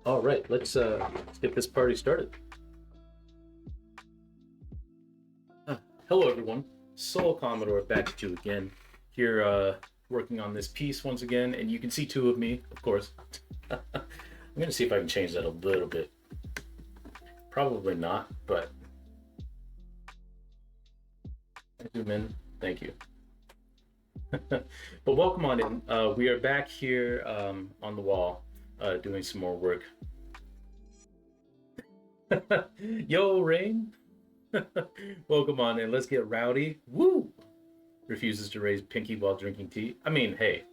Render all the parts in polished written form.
All right, let's get this party started. Hello, everyone. Soul Commodore back at you again. Here, working on this piece once again, and you can see two of me, of course. I'm gonna see if I can change that a little bit. Probably not, but zoom in. Thank you. But welcome on in. We are back here on the wall, doing some more work. Yo, Rain. Welcome on in. Let's get rowdy. Woo! Refuses to raise pinky while drinking tea. I mean, hey,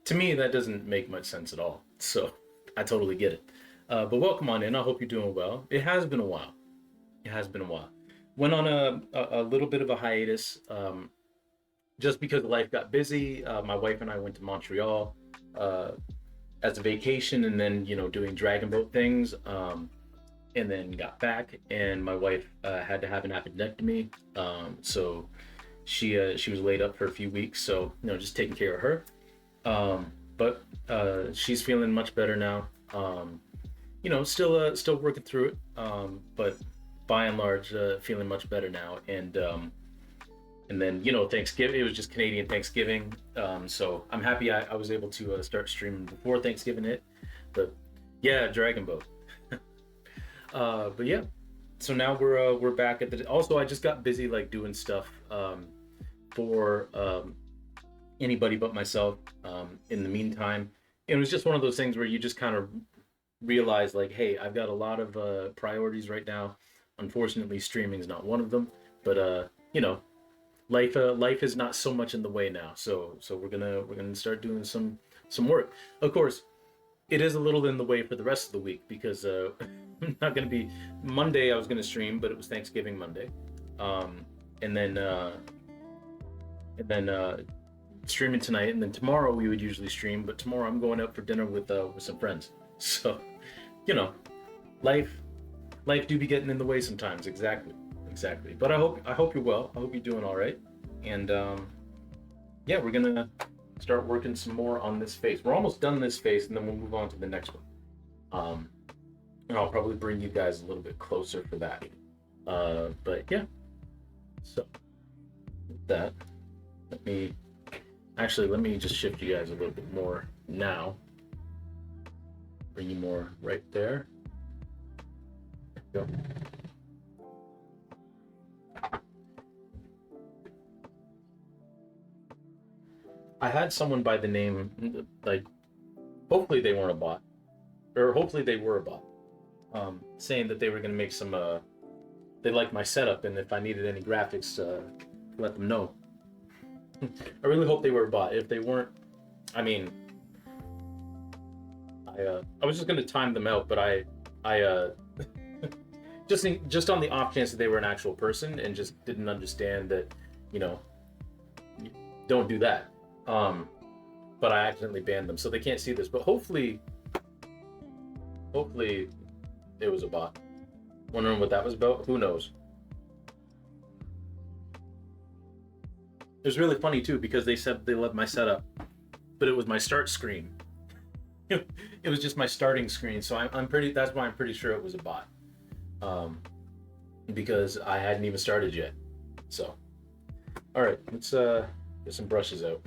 to me that doesn't make much sense at all. So I totally get it. But welcome on in. I hope you're doing well. It has been a while. It has been a while. Went on a little bit of a hiatus, just because life got busy. My wife and I went to Montreal uh, as a vacation, and then doing dragon boat things. And then got back, and my wife had to have an appendectomy. So she was laid up for a few weeks. So just taking care of her. But she's feeling much better now. Still working through it. But by and large, feeling much better now. And then Thanksgiving. It was just Canadian Thanksgiving. So I'm happy I was able to start streaming before Thanksgiving hit. But yeah, Dragon Boat. But yeah, so now we're back at the. Also, I just got busy like doing stuff for anybody but myself. In the meantime, it was just one of those things where you just kind of realize like, hey, I've got a lot of priorities right now. Unfortunately, streaming is not one of them. But life is not so much in the way now. So we're gonna start doing some work. Of course, it is a little in the way for the rest of the week because I'm not going to be Monday. I was going to stream, but it was Thanksgiving Monday, um, and then streaming tonight, and then tomorrow we would usually stream, but tomorrow I'm going out for dinner with some friends. So, you know, life life do be getting in the way sometimes. Exactly, exactly. But I hope you're well. I hope you're doing all right, and yeah, we're gonna start working some more on this face. We're almost done this face, and then we'll move on to the next one. Um, and I'll probably bring you guys a little bit closer for that. But yeah, so with that, let me just shift you guys a little bit more now. Bring you more right there. There we go. I had someone by the name, like, hopefully they weren't a bot, or hopefully they were a bot, saying that they were going to make some, they liked my setup, and if I needed any graphics, let them know. I really hope they were a bot. If they weren't, I mean, I was just going to time them out, but I just on the off chance that they were an actual person and just didn't understand that, you know, don't do that. Um, but I accidentally banned them, so they can't see this. But hopefully, it was a bot. Wondering what that was about? Who knows? It was really funny too because they said they loved my setup, but it was my start screen. It was just my starting screen, so I'm pretty. That's why I'm pretty sure it was a bot, um, because I hadn't even started yet. So, all right, let's get some brushes out.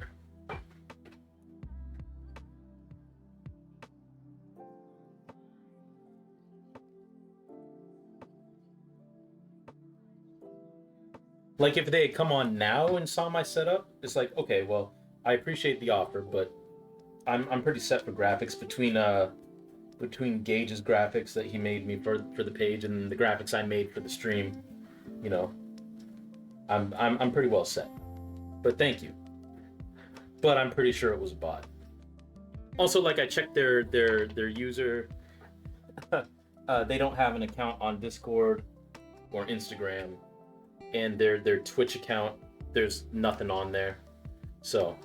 Like if they had come on now and saw my setup, it's like okay, well, I appreciate the offer, but I'm pretty set for graphics between Gage's graphics that he made me for the page and the graphics I made for the stream. You know, I'm pretty well set. But thank you. But I'm pretty sure it was a bot. Also, like I checked their user. They don't have an account on Discord or Instagram, and their Twitch account. There's nothing on there. So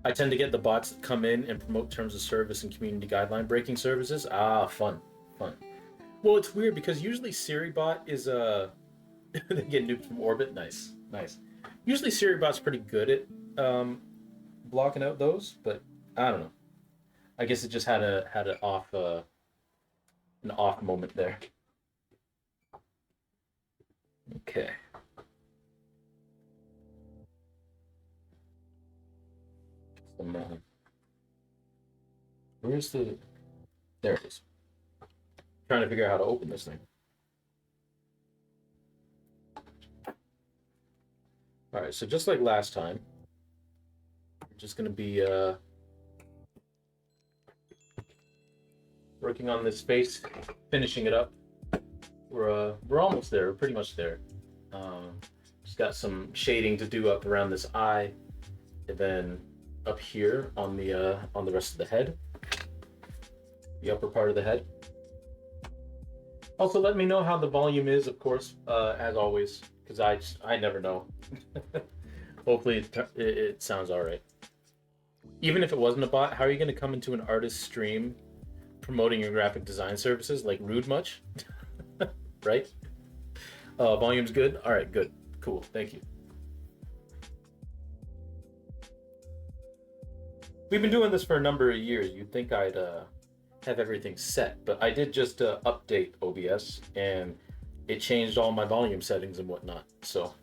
I tend to get the bots that come in and promote terms of service and community guideline breaking services. Ah, fun, fun. Well, it's weird because usually SiriBot is they get nuked from orbit. Nice, nice. Usually SiriBot's pretty good at um, blocking out those, but I don't know. I guess it just had a had an off moment there. Okay. Where's the? There it is. Trying to figure out how to open this thing. All right. So just like last time, we're just gonna be working on this face, finishing it up. We're almost there. We're pretty much there. Um, just got some shading to do up around this eye, and then up here on the rest of the head, the upper part of the head. Also, let me know how the volume is, of course, as always, because I never know. Hopefully, it sounds all right. Even if it wasn't a bot, how are you going to come into an artist stream promoting your graphic design services? Like rude much, right? Volume's good. All right, good, cool. Thank you. We've been doing this for a number of years. You'd think I'd have everything set, but I did just update OBS and it changed all my volume settings and whatnot. So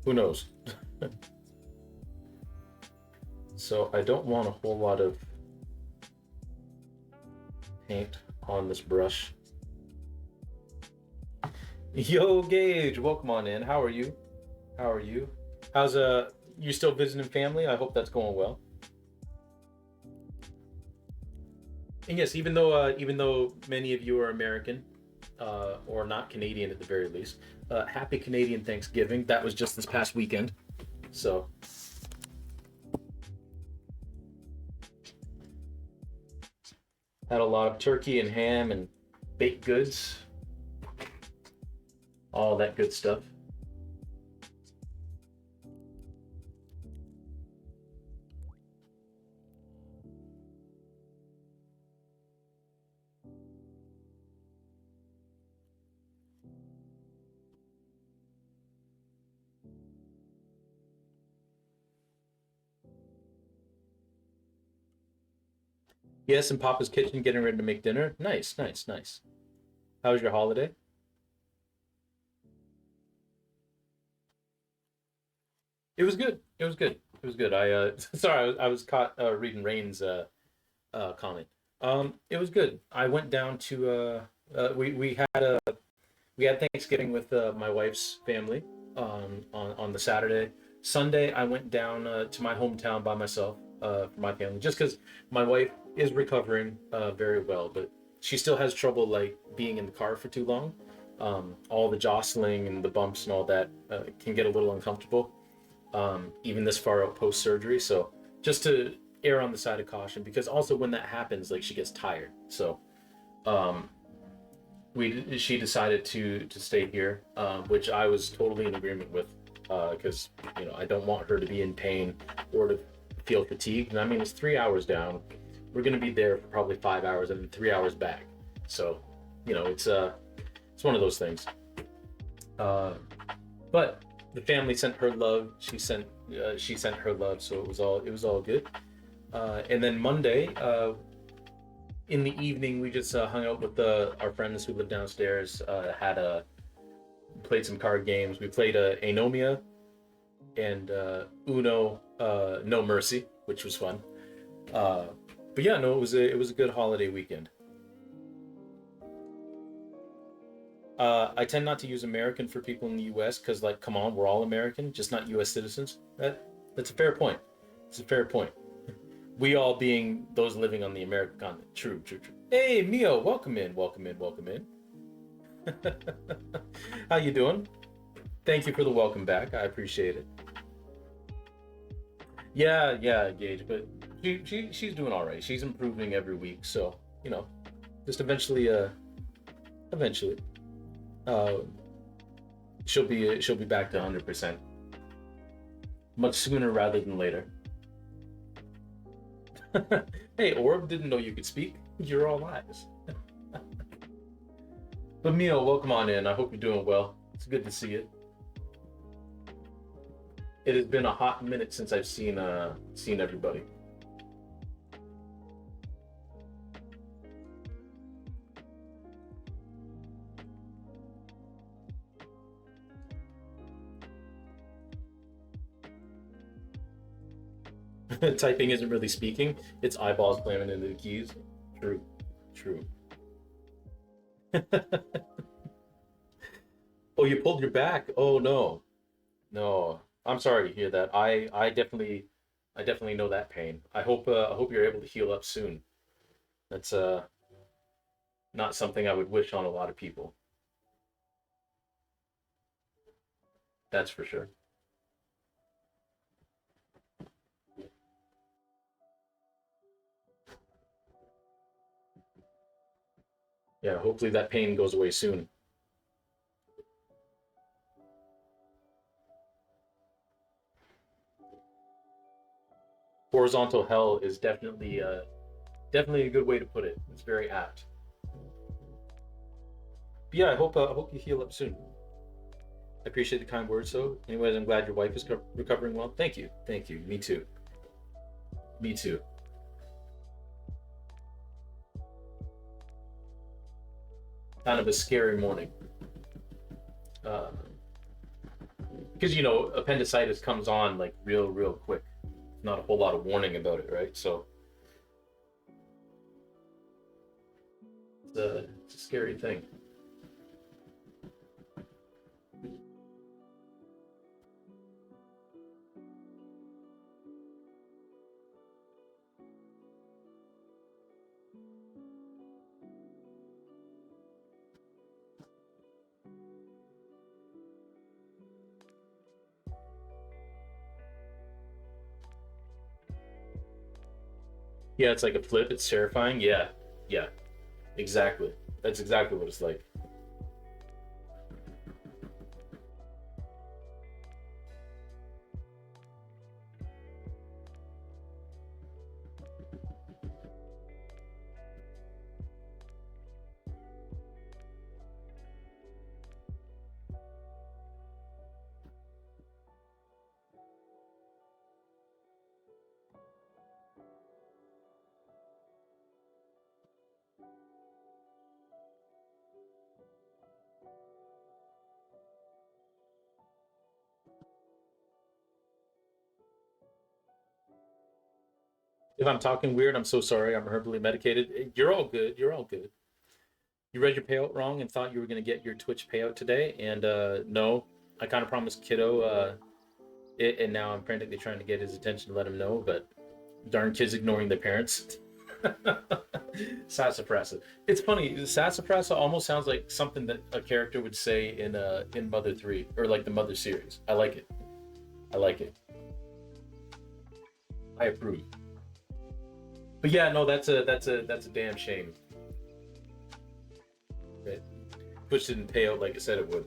who knows? So I don't want a whole lot of paint on this brush. Yo, Gage, welcome on in. How are you? How are you? How's you still visiting family? I hope that's going well. And yes, even though many of you are American, or not Canadian at the very least, happy Canadian Thanksgiving. That was just this past weekend. So had a lot of turkey and ham and baked goods, all that good stuff. Yes, in Papa's kitchen, getting ready to make dinner. Nice, nice, nice. How was your holiday? It was good. It was good. It was good. Sorry, I was caught reading Rain's comment. It was good. I went down to we had Thanksgiving with my wife's family on the Saturday. Sunday, I went down to my hometown by myself for my family, just because my wife is recovering very well, but she still has trouble like being in the car for too long. All the jostling and the bumps and all that can get a little uncomfortable, even this far out post surgery. So just to err on the side of caution, because also when that happens, like she gets tired. So um, we she decided to stay here, which I was totally in agreement with, because I don't want her to be in pain or to feel fatigued. And I mean, it's 3 hours down. We're gonna be there for probably 5 hours and then 3 hours back. So it's one of those things. Uh, but the family sent her love. She sent her love. So it was all good. And then Monday, in the evening, we just hung out with our friends who live downstairs. Played some card games. We played Anomia and Uno, No Mercy, which was fun. Uh, but yeah, no, it was a good holiday weekend. I tend not to use American for people in the U.S. because, like, come on, we're all American, just not U.S. citizens. That's a fair point. It's a fair point. We all being those living on the American continent. True, true, true. Hey, Mio, welcome in, welcome in, welcome in. How you doing? Thank you for the welcome back. I appreciate it. Yeah, yeah, Gage, but she's doing all right. She's improving every week, so you know, just eventually, uh, she'll be back to 100% much sooner rather than later. Hey, Orb, didn't know you could speak. You're all eyes. But Mio, welcome on in. I hope you're doing well. It's good to see it. It has been a hot minute since I've seen everybody. Typing isn't really speaking. It's eyeballs slamming into the keys. True. True. Oh, you pulled your back. Oh no. No. I'm sorry to hear that. I definitely know that pain. I hope you're able to heal up soon. That's not something I would wish on a lot of people. That's for sure. Yeah, hopefully that pain goes away soon. Horizontal hell is definitely a good way to put it. It's very apt. But yeah, I hope you heal up soon. I appreciate the kind words, though. Anyways, I'm glad your wife is recovering well. Thank you, thank you. Me too. Me too. Kind of a scary morning, because appendicitis comes on like real quick. Not a whole lot of warning about it, right? So it's a scary thing. Yeah, it's like a flip. It's terrifying. Yeah, yeah, exactly. That's exactly what it's like. If I'm talking weird, I'm so sorry. I'm herbally medicated. You're all good. You're all good. You read your payout wrong and thought you were going to get your Twitch payout today, and no, I kind of promised Kiddo it, and now I'm frantically trying to get his attention to let him know, but darn kids ignoring their parents. Sassafrasa. It's funny. Sassafrasa almost sounds like something that a character would say in Mother 3 or like the Mother series. I like it. I like it. I approve. But yeah, no, that's a damn shame. That Twitch didn't pay out like it said it would.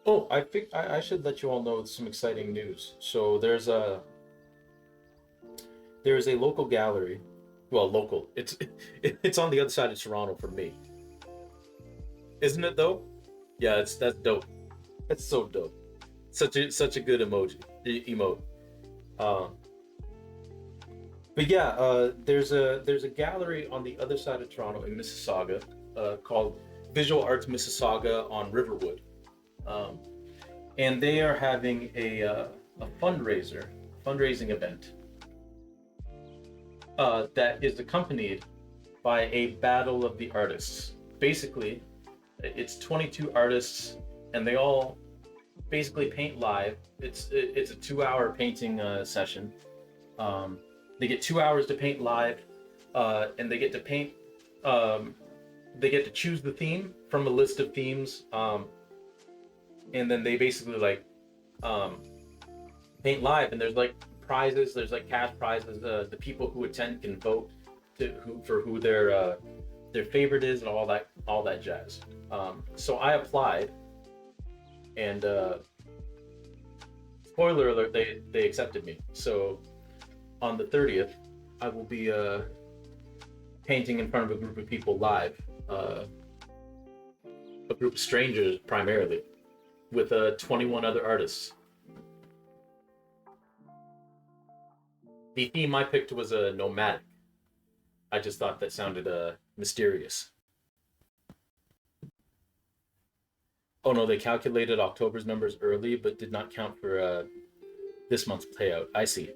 Oh, I think I should let you all know some exciting news. So there is a local gallery. Well, local. It's on the other side of Toronto from me, isn't it though? Yeah, that's dope. That's so dope. Such a good emote. Um, but yeah, there's a gallery on the other side of Toronto in Mississauga, called Visual Arts Mississauga on Riverwood, um, and they are having a fundraising event that is accompanied by a battle of the artists. Basically, it's 22 artists, and they all basically paint live. It's a 2 hour painting session. Um, they get 2 hours to paint live, and they get to paint. Um, they get to choose the theme from a list of themes, and then they basically like um, paint live. And there's like prizes. There's like cash prizes. The people who attend can vote for who their favorite is and all that jazz. So I applied, and spoiler alert, they accepted me. So on the 30th, I will be painting in front of a group of people live, uh, a group of strangers primarily, with 21 other artists. The theme I picked was a nomadic. I just thought that sounded mysterious. Oh no, they calculated October's numbers early, but did not count for this month's payout. I see.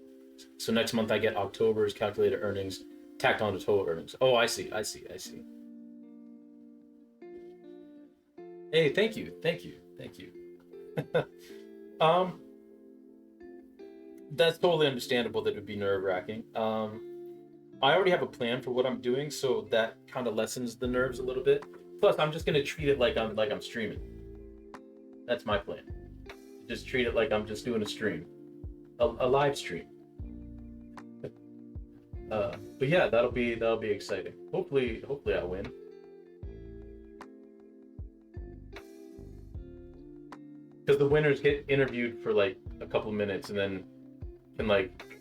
So next month I get October's calculated earnings tacked on to total earnings. Oh, I see. I see. I see. Hey, thank you. Thank you. Thank you. um, that's totally understandable that it would be nerve wracking. I already have a plan for what I'm doing, so that kind of lessens the nerves a little bit. Plus, I'm just gonna treat it like I'm streaming. That's my plan. Just treat it like I'm just doing a stream, a live stream. But yeah, that'll be exciting. Hopefully I'll win. Because the winners get interviewed for like a couple minutes and then can like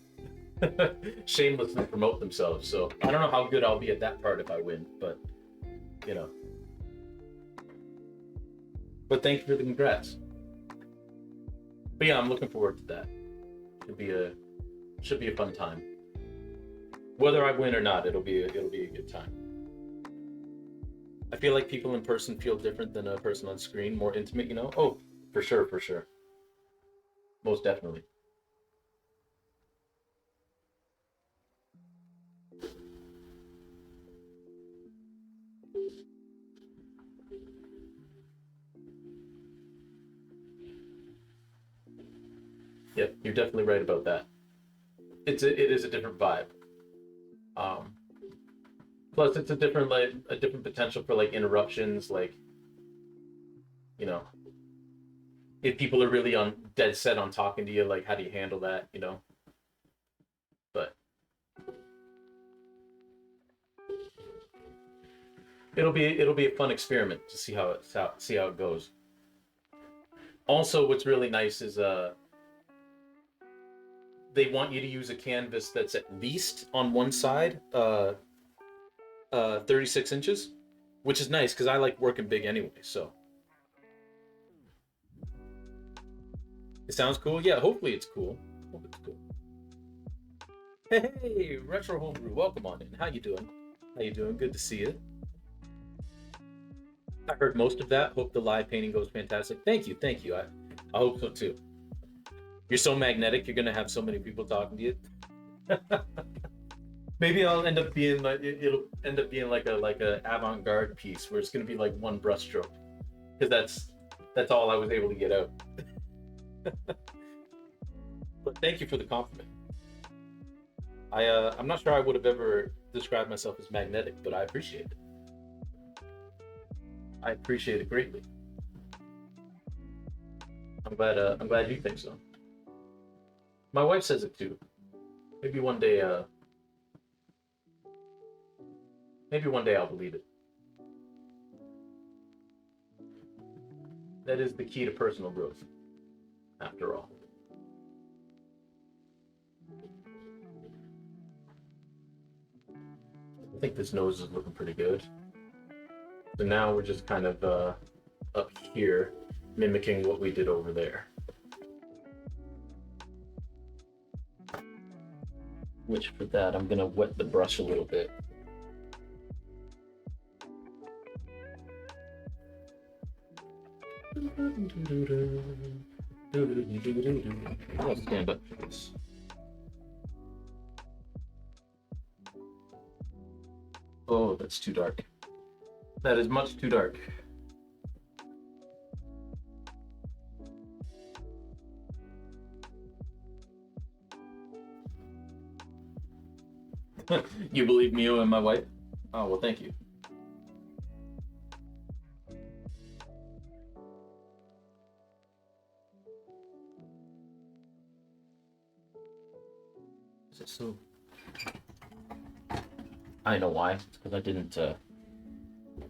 shamelessly promote themselves. So I don't know how good I'll be at that part if I win, but you know. But thank you for the congrats. But yeah, I'm looking forward to that. Should be a fun time. Whether I win or not, it'll be a good time. I feel like people in person feel different than a person on screen, more intimate, you know? Oh, for sure, for sure. Most definitely. Yep, you're definitely right about that. It is a different vibe. Um, Plus it's a different a different potential for like interruptions, like, you know, if people are really on dead set on talking to you, like how do you handle that, you know? But it'll be a fun experiment to see how it goes. Also, what's really nice is they want you to use a canvas that's at least on one side 36 inches, which is nice because I like working big anyway. So it sounds cool. Yeah, hopefully it's cool. Hope it's cool. Hey, Retro Homebrew, welcome on in. How you doing? How you doing? Good to see you. I heard most of that. Hope the live painting goes fantastic. Thank you, thank you. I hope so too. You're so magnetic. You're gonna have so many people talking to you. Maybe I'll end up being like it'll end up being like a avant-garde piece where it's gonna be like one brushstroke because that's all I was able to get out. But thank you for the compliment. I'm not sure I would have ever described myself as magnetic, but I appreciate it. I appreciate it greatly. I'm glad you think so. My wife says it too. Maybe one day maybe one day I'll believe it. That is the key to personal growth, after all. I think this nose is looking pretty good. So now we're just kind of up here, mimicking what we did over there. Which for that, I'm gonna wet the brush a little bit. I'll stand up for this. Oh, that's too dark. That is much too dark. You believe me and my wife? Oh, well, thank you. Is it so? I know why. It's because I didn't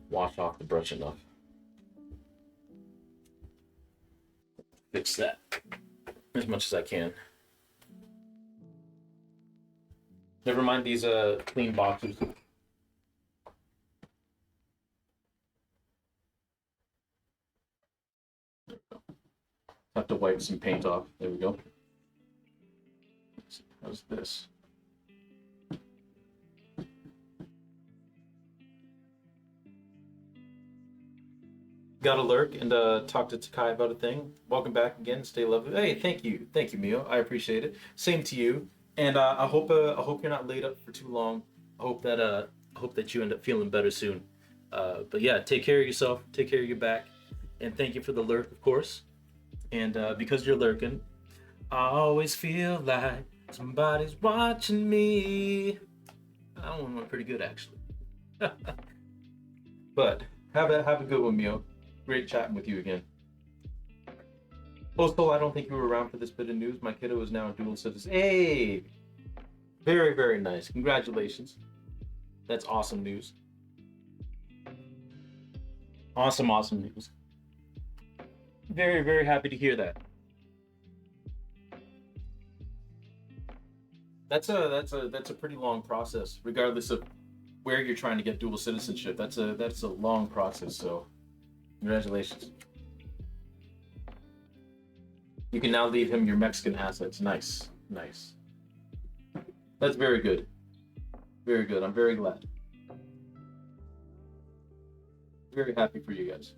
wash off the brush enough. Fix that as much as I can. Never mind these clean boxes. Have to wipe some paint off. There we go. How's this? got to lurk and talk to Takai about a thing. Welcome back again. Stay lovely. Hey, thank you, Mio. I appreciate it. Same to you. And I hope you're not laid up for too long. I hope that you end up feeling better soon. But yeah, take care of yourself. Take care of your back. And thank you for the lurk, of course. And because you're lurking, I always feel like somebody's watching me. That one went pretty good actually. But have a good one, Mio. Great chatting with you again. Also, I don't think you were around for this bit of news. My kiddo is now a dual citizen. Hey, very nice. Congratulations. That's awesome news. Awesome news. Very happy to hear that. That's a pretty long process, regardless of where you're trying to get dual citizenship. That's a long process. So, congratulations. You can now leave him your Mexican assets. Nice. That's very good. Very good. I'm very glad. Very happy for you guys.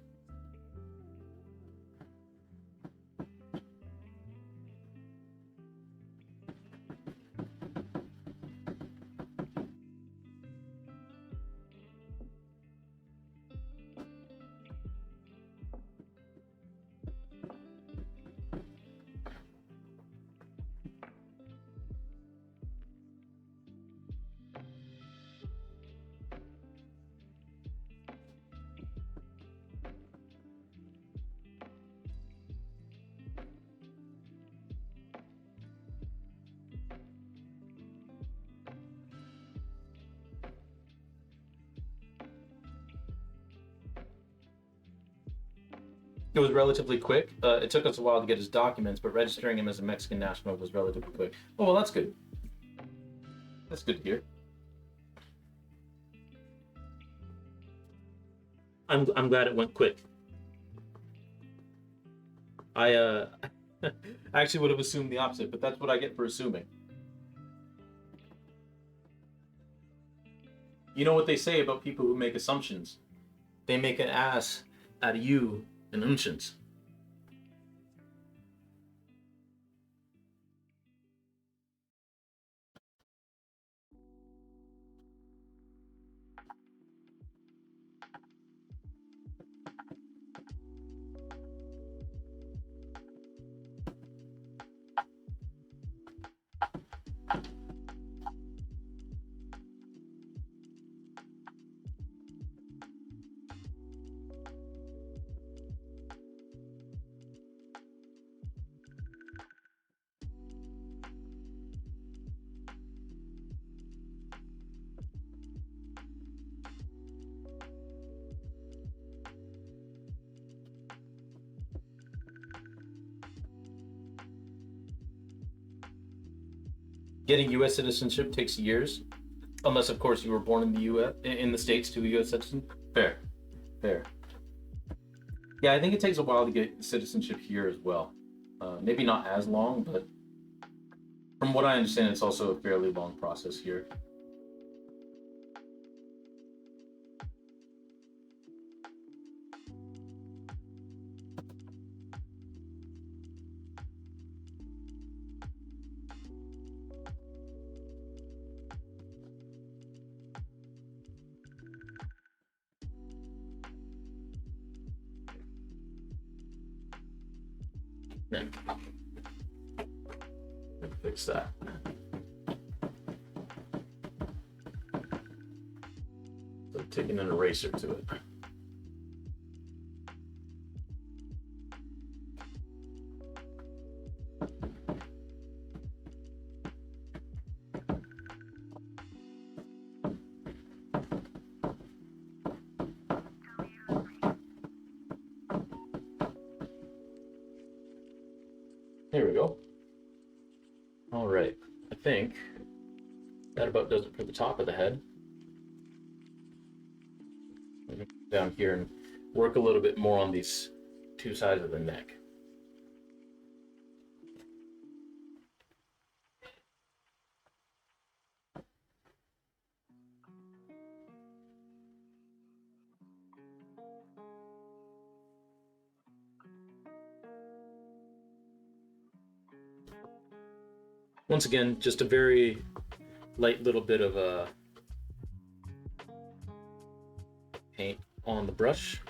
It was relatively quick. It took us a while to get his documents, but registering him as a Mexican national was relatively quick. Oh well, that's good. That's good to hear. I'm glad it went quick. I I actually would have assumed the opposite, but that's what I get for assuming. You know what they say about people who make assumptions? They make an ass out of you and unchins. Getting U.S. citizenship takes years, unless of course you were born in the U.S. in the states to a U.S. citizen. Fair, fair. Yeah, I think it takes a while to get citizenship here as well. Maybe not as long, but from what I understand, it's also a fairly long process here. Yeah, fix that. So taking an eraser to it. There we go. All right. I think that about does it for the top of the head. Let me come down here and work a little bit more on these two sides of the neck. Once again, just a very light little bit of paint on the brush.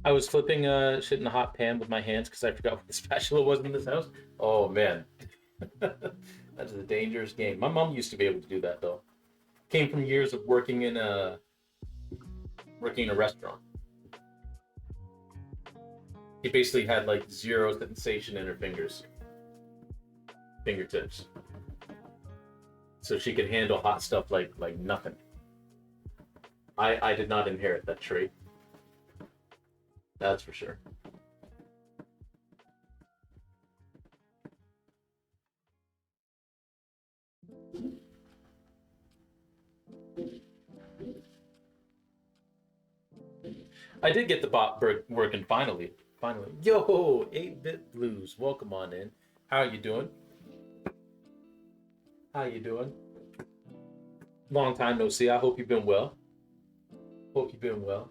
I was flipping shit in the hot pan with my hands because I forgot what the spatula was in this house. Oh man, that's a dangerous game. My mom used to be able to do that though. Came from years of working in a restaurant. She basically had like zero sensation in her fingertips, so she could handle hot stuff like nothing. I did not inherit that trait. That's for sure. I did get the bot working finally. Finally. Yo, 8-bit blues. Welcome on in. How you doing? How you doing? Long time no see. I hope you've been well. Hope you've been well.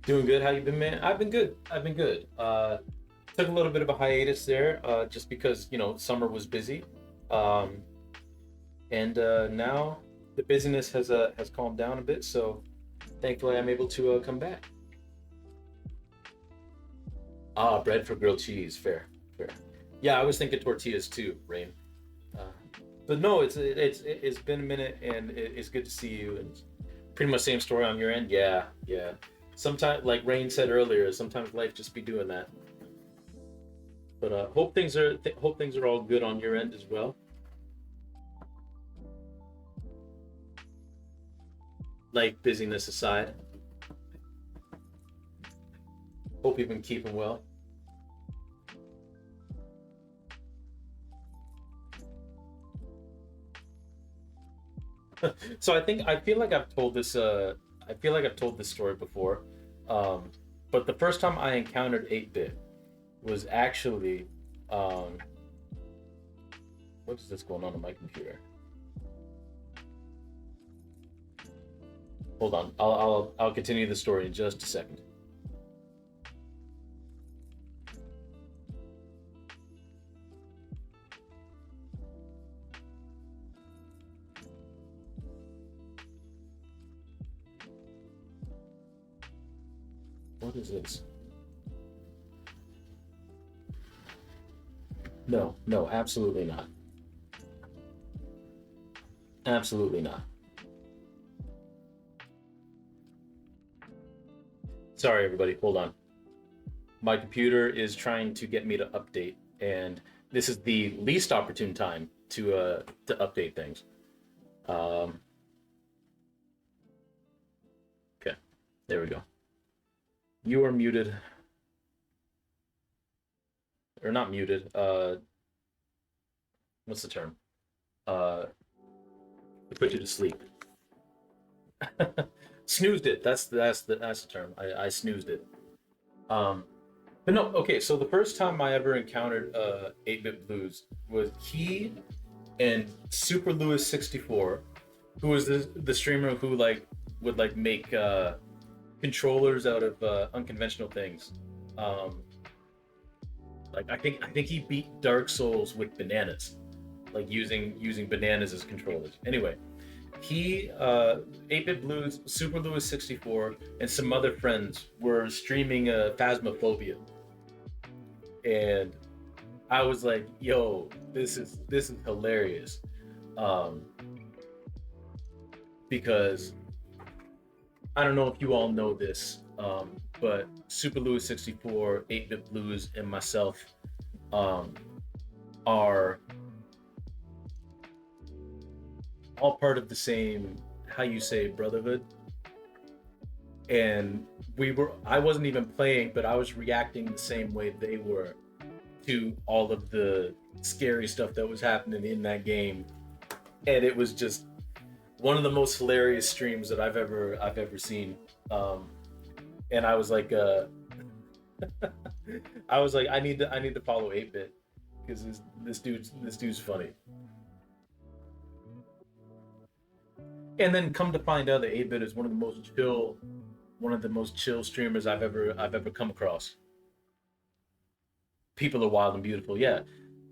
Doing good. How you been, man? I've been good. I've been good. Took a little bit of a hiatus there, just because summer was busy, um, and now the busyness has calmed down a bit. So thankfully, I'm able to come back. Ah, bread for grilled cheese. Fair, fair. Yeah, I was thinking tortillas too, Rain. Uh, but no, it's been a minute, and it's good to see you. And pretty much same story on your end. Yeah, yeah. Sometimes, like Rain said earlier, sometimes life just be doing that. But hope things are all good on your end as well. Like busyness aside, hope you've been keeping well. So I feel like I've told this I feel like I've told this story before. Um, but the first time I encountered 8-bit was actually um, what is this going on my computer? Hold on. I'll continue the story in just a second. What is this? No, no, absolutely not. Absolutely not. Sorry everybody, hold on. My computer is trying to get me to update, and this is the least opportune time to update things. Um, okay, there we go. You are muted, or not muted. What's the term? Uh, to put you to sleep. Snoozed it. That's the term. I snoozed it. Um, but no. Okay, so the first time I ever encountered 8-bit blues was he and Super Lewis 64, who was the streamer who would make controllers out of unconventional things. Um, like I think he beat Dark Souls with bananas, like using bananas as controllers. Anyway, he 8-bit blues, Super Lewis 64, and some other friends were streaming Phasmophobia. and I was like, "Yo, this is hilarious," um, because I don't know if you all know this, but Super Louis 64, 8-Bit Blues, and myself um, are all part of the same, how you say, brotherhood. And I wasn't even playing, but I was reacting the same way they were to all of the scary stuff that was happening in that game. And it was just one of the most hilarious streams that I've ever seen. Um, and I was like, I need to follow 8-Bit because this dude's funny. And then come to find out that 8-Bit is one of the most chill streamers I've ever come across. People are wild and beautiful. Yeah,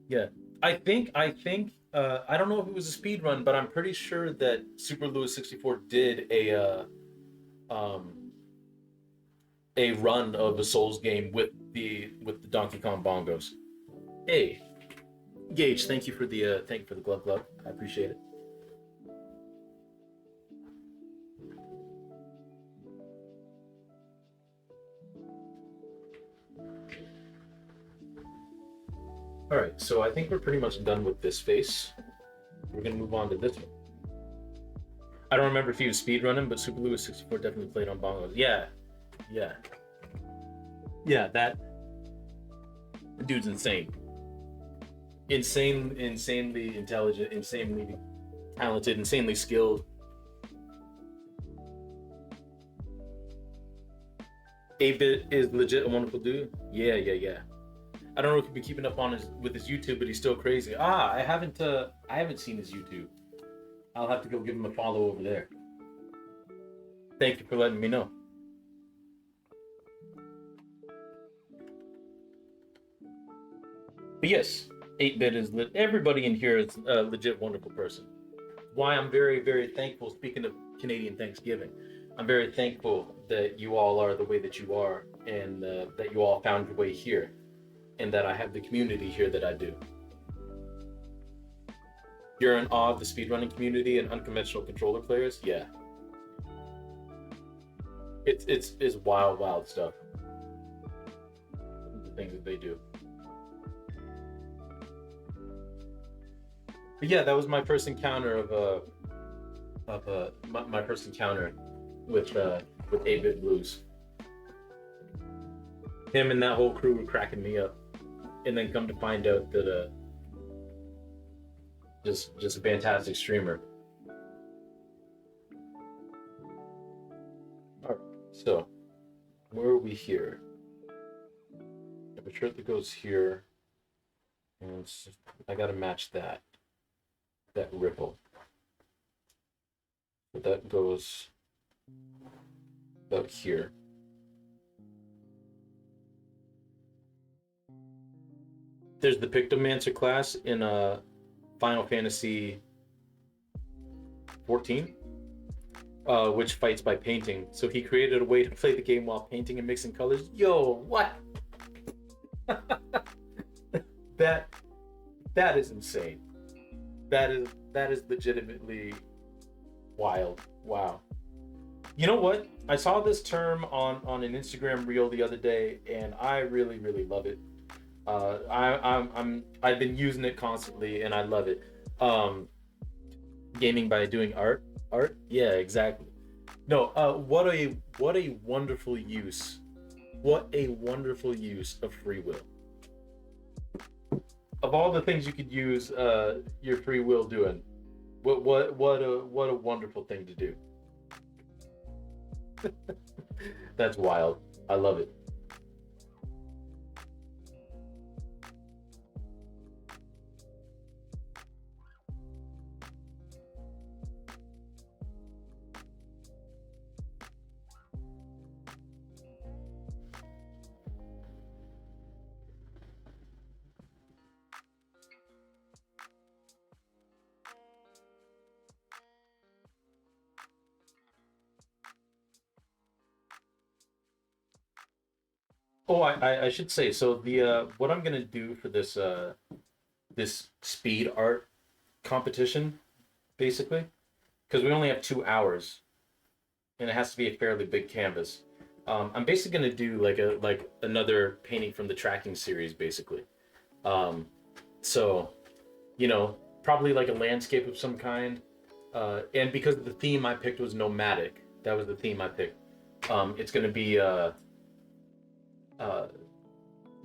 yeah. I don't know if it was a speed run, but I'm pretty sure that Super Louis 64 did um a run of a Souls game with the Donkey Kong bongos. Hey, Gage, thank you for the glove glove. I appreciate it. All right, so I think we're pretty much done with this face. We're gonna move on to this one. I don't remember if he was speed running, but Super Louis 64 definitely played on bongos. Yeah, yeah, yeah. That dude's insane, insanely intelligent, insanely talented, insanely skilled. 8-Bit is legit a wonderful dude. Yeah, yeah, yeah. I don't know if you've been keeping up on his with his YouTube, but he's still crazy. I haven't seen his YouTube. I'll have to go give him a follow over there. Thank you for letting me know. But yes, 8-Bit is everybody in here is a legit wonderful person. Why I'm very, very thankful. Speaking of Canadian Thanksgiving, I'm very thankful that you all are the way that you are, and that you all found your way here, and that I have the community here that I do. You're in awe of the speedrunning community and unconventional controller players. Yeah, it's wild, wild stuff. The things that they do. But yeah, that was my first encounter of my first encounter with 8-Bit Blues. Him and that whole crew were cracking me up, and then come to find out that just a fantastic streamer. All right, so where are we here? I have a shirt that goes here, and I gotta match that ripple. But that goes about here. There's the Pictomancer class in Final Fantasy 14, which fights by painting. So he created a way to play the game while painting and mixing colors. Yo, what? that that is insane. That is legitimately wild. Wow. You know what? I saw this term on an Instagram reel the other day, and I really really love it. I've been using it constantly, and I love it. Um, Gaming by doing art. Yeah, exactly. No, what a wonderful use. What a wonderful use of free will. Of all the things you could use your free will doing, what a wonderful thing to do. That's wild. I love it. Oh, I should say, so the what I'm gonna do for this this speed art competition, basically, because we only have 2 hours and it has to be a fairly big canvas. I'm basically gonna do like another painting from the tracking series, basically. Um, so probably like a landscape of some kind. And because the theme I picked was nomadic, that was the theme I picked. It's gonna be uh,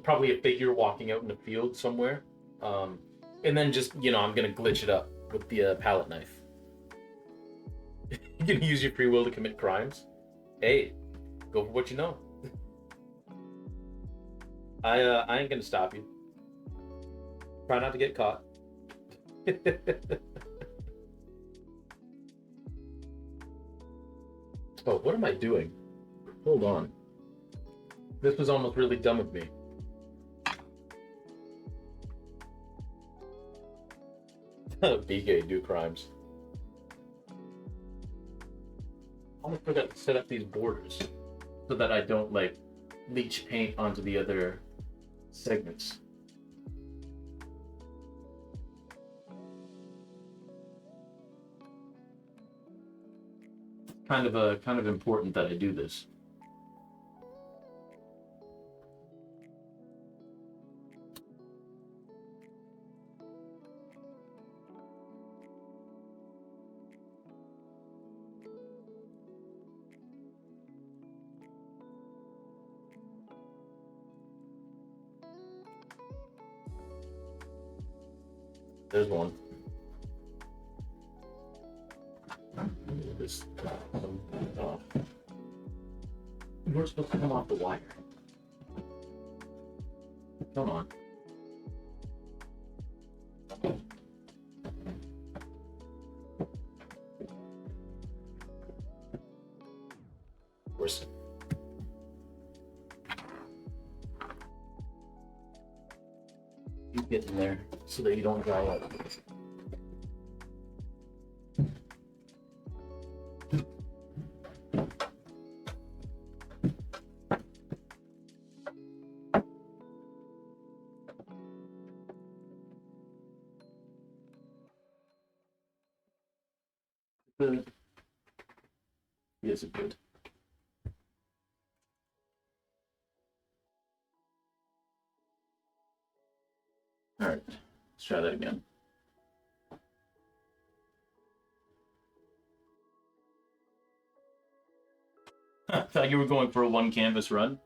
probably a figure walking out in the field somewhere. Um, and then just I'm gonna glitch it up with the palette knife. You can use your free will to commit crimes. Hey, go for what you know. I ain't gonna stop you. Try not to get caught. Oh, what am I doing? Hold on. This was almost really dumb of me. BK do crimes. I almost forgot to set up these borders so that I don't like leach paint onto the other segments. Kind of important that I do this. There's one. This. Oh. We're supposed to come off the wire. Come on. Worse. You get in there so that you don't dry out. Yes, it good. All right, let's try that again. I thought you were going for a one canvas run.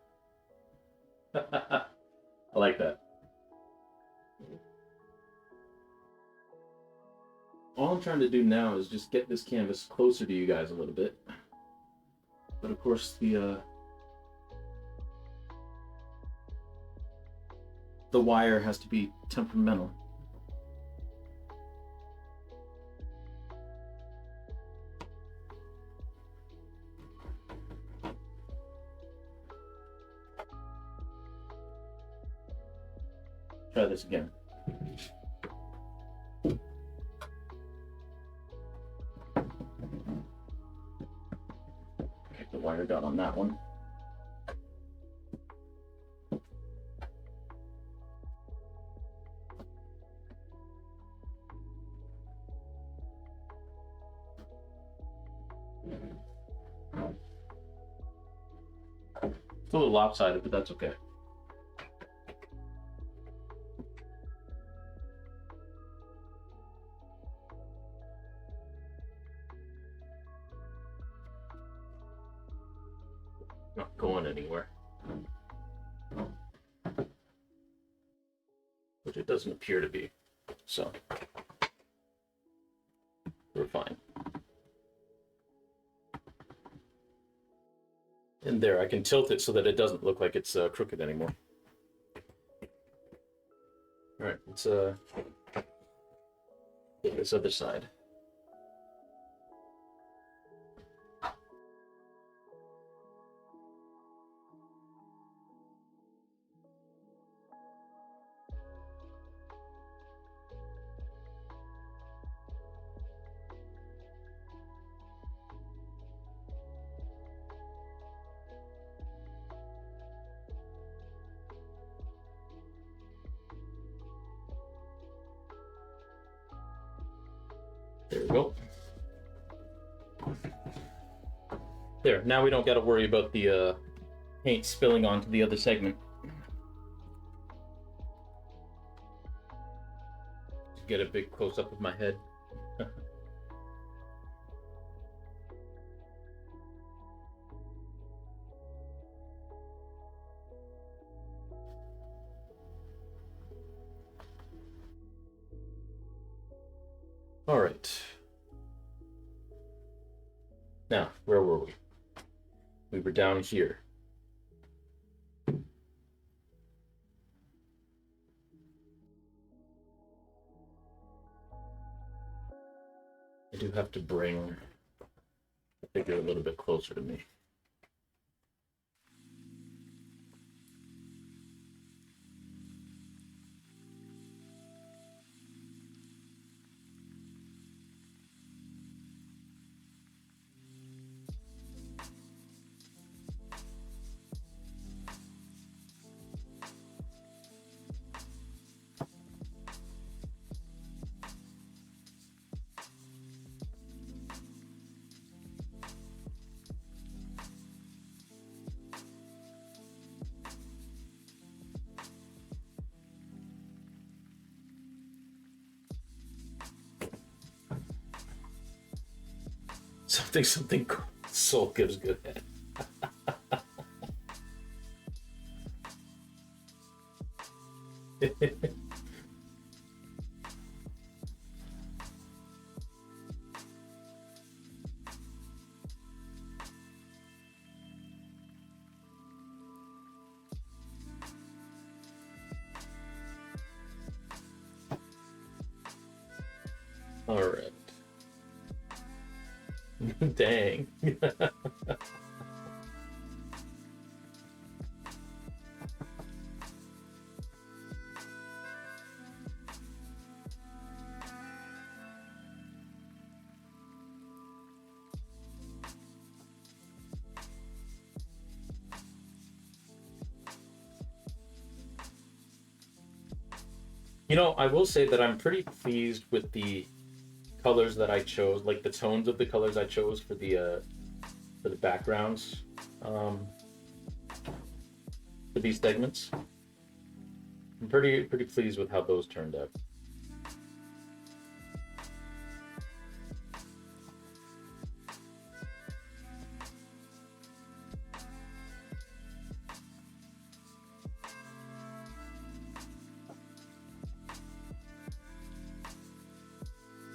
I like that. All I'm trying to do now is just get this canvas closer to you guys a little bit. But of course, the wire has to be temperamental. Try this again. Okay, the wire got on that one. It's a little lopsided, but that's okay. Not going anywhere. Which it doesn't appear to be. So, we're fine. And there, I can tilt it so that it doesn't look like it's crooked anymore. All right, let's get this other side. There we go. There, now we don't got to worry about the paint spilling onto the other segment. Just get a big close-up of my head. All right. Now, where were we? We were down here. I do have to bring the figure a little bit closer to me. Something Soul gives good head. All right. Dang. You know, I will say that I'm pretty pleased with the colors that I chose, like the tones of the colors I chose for the backgrounds for these segments. I'm pretty pleased with how those turned out.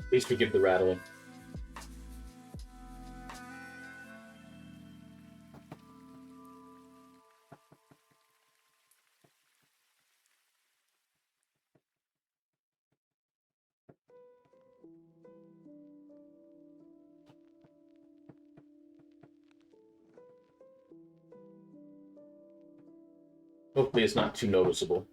Please forgive the rattling. Hopefully it's not too noticeable.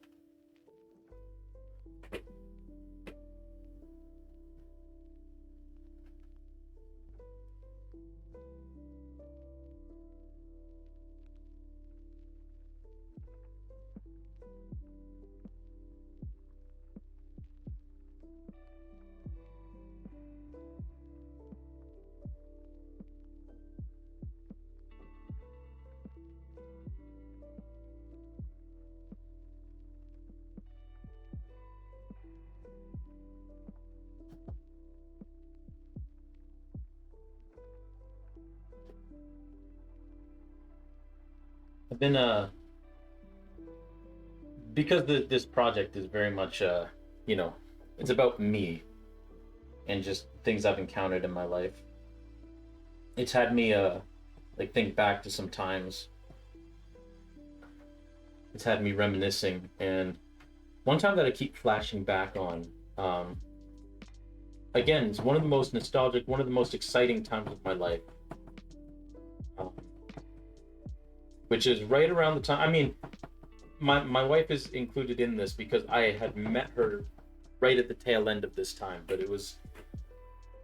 I've been because this project is very much you know, it's about me and just things I've encountered in my life. It's had me like think back to some times. It's had me reminiscing, and one time that I keep flashing back on, again, it's one of the most nostalgic, one of the most exciting times of my life, um, which is right around the time. I mean, my wife is included in this because I had met her right at the tail end of this time, but it was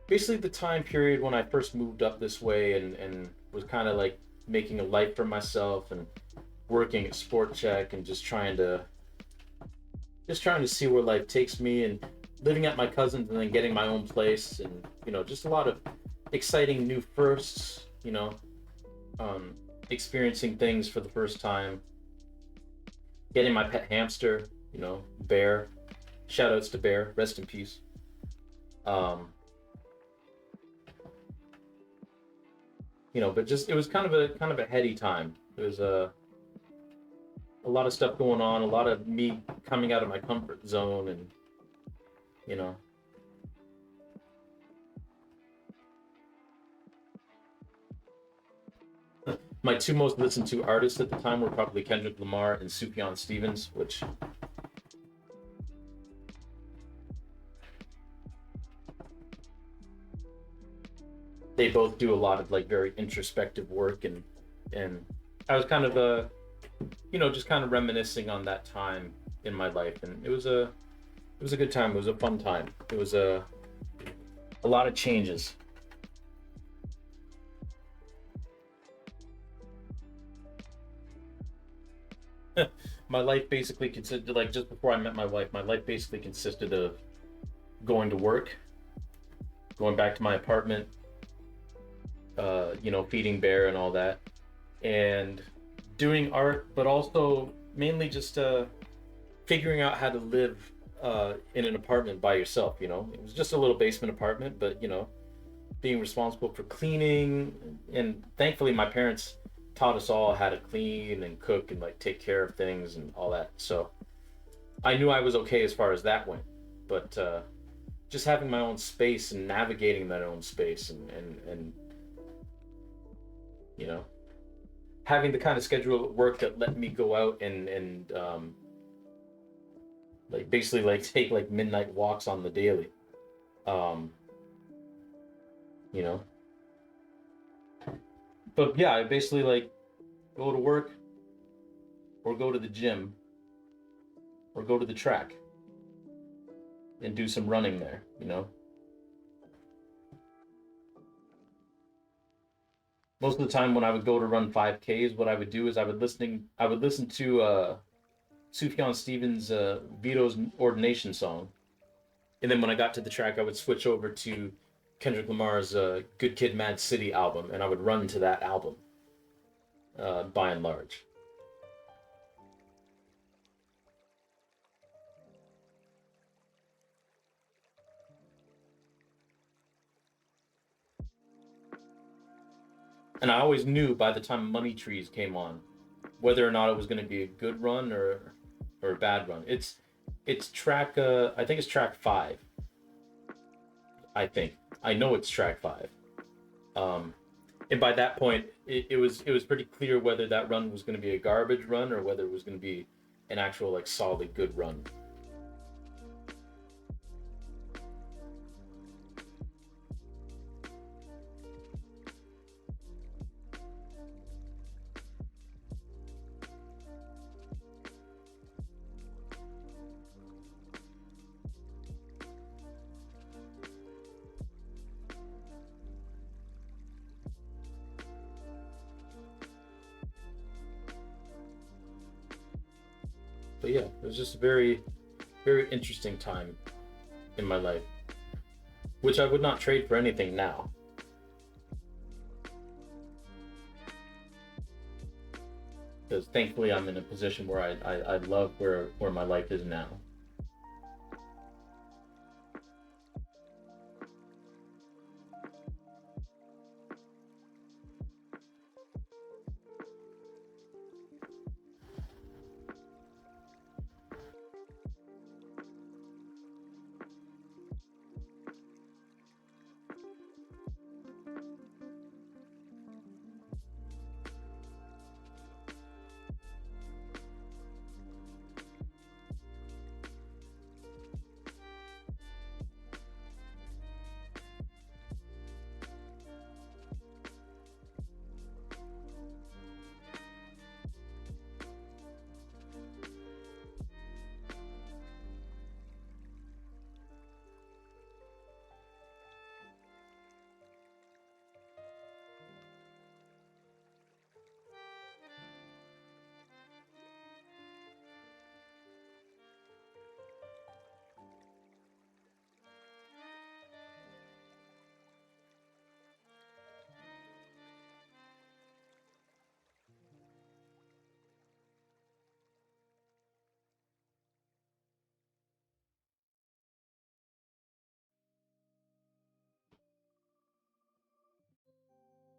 basically the time period when I first moved up this way and was kind of like making a life for myself and working at Sport Check and just trying to see where life takes me. And living at my cousin's and then getting my own place, and just a lot of exciting new firsts. Um, Experiencing things for the first time, getting my pet hamster, Bear. Shout outs to Bear, rest in peace. Um, but just it was kind of a heady time. It was a lot of stuff going on, a lot of me coming out of my comfort zone, and you know, my two most listened to artists at the time were probably Kendrick Lamar and Sufjan Stevens, which they both do a lot of like very introspective work, and I was kind of just kind of reminiscing on that time in my life, and it was a good time. It was a fun time. It was a lot of changes. My life basically consisted, like, just before I met my wife, my life basically consisted of going to work, going back to my apartment, feeding Bear and all that, and doing art, but also mainly just figuring out how to live in an apartment by yourself. It was just a little basement apartment, but being responsible for cleaning, and thankfully my parents taught us all how to clean and cook and like take care of things and all that. So I knew I was okay as far as that went, but just having my own space and navigating that own space, and you know having the kind of schedule at work that let me go out and like basically like take like midnight walks on the daily. Um, you know, but yeah, I basically like go to work or go to the gym or go to the track and do some running there. Most of the time when I would go to run 5Ks, what I would do is I would listen to Sufjan Stevens' Vito's Ordination song, and then when I got to the track, I would switch over to Kendrick Lamar's Good Kid, Mad City album, and I would run to that album by and large. And I always knew by the time Money Trees came on whether or not it was going to be a good run or a bad run. It's track I think it's track 5. I think I know it's track 5. Um, and by that point, it was pretty clear whether that run was going to be a garbage run or whether it was going to be an actual like solid good run. But yeah, it was just a very very interesting time in my life, which I would not trade for anything now, because thankfully I'm in a position where I love where my life is now.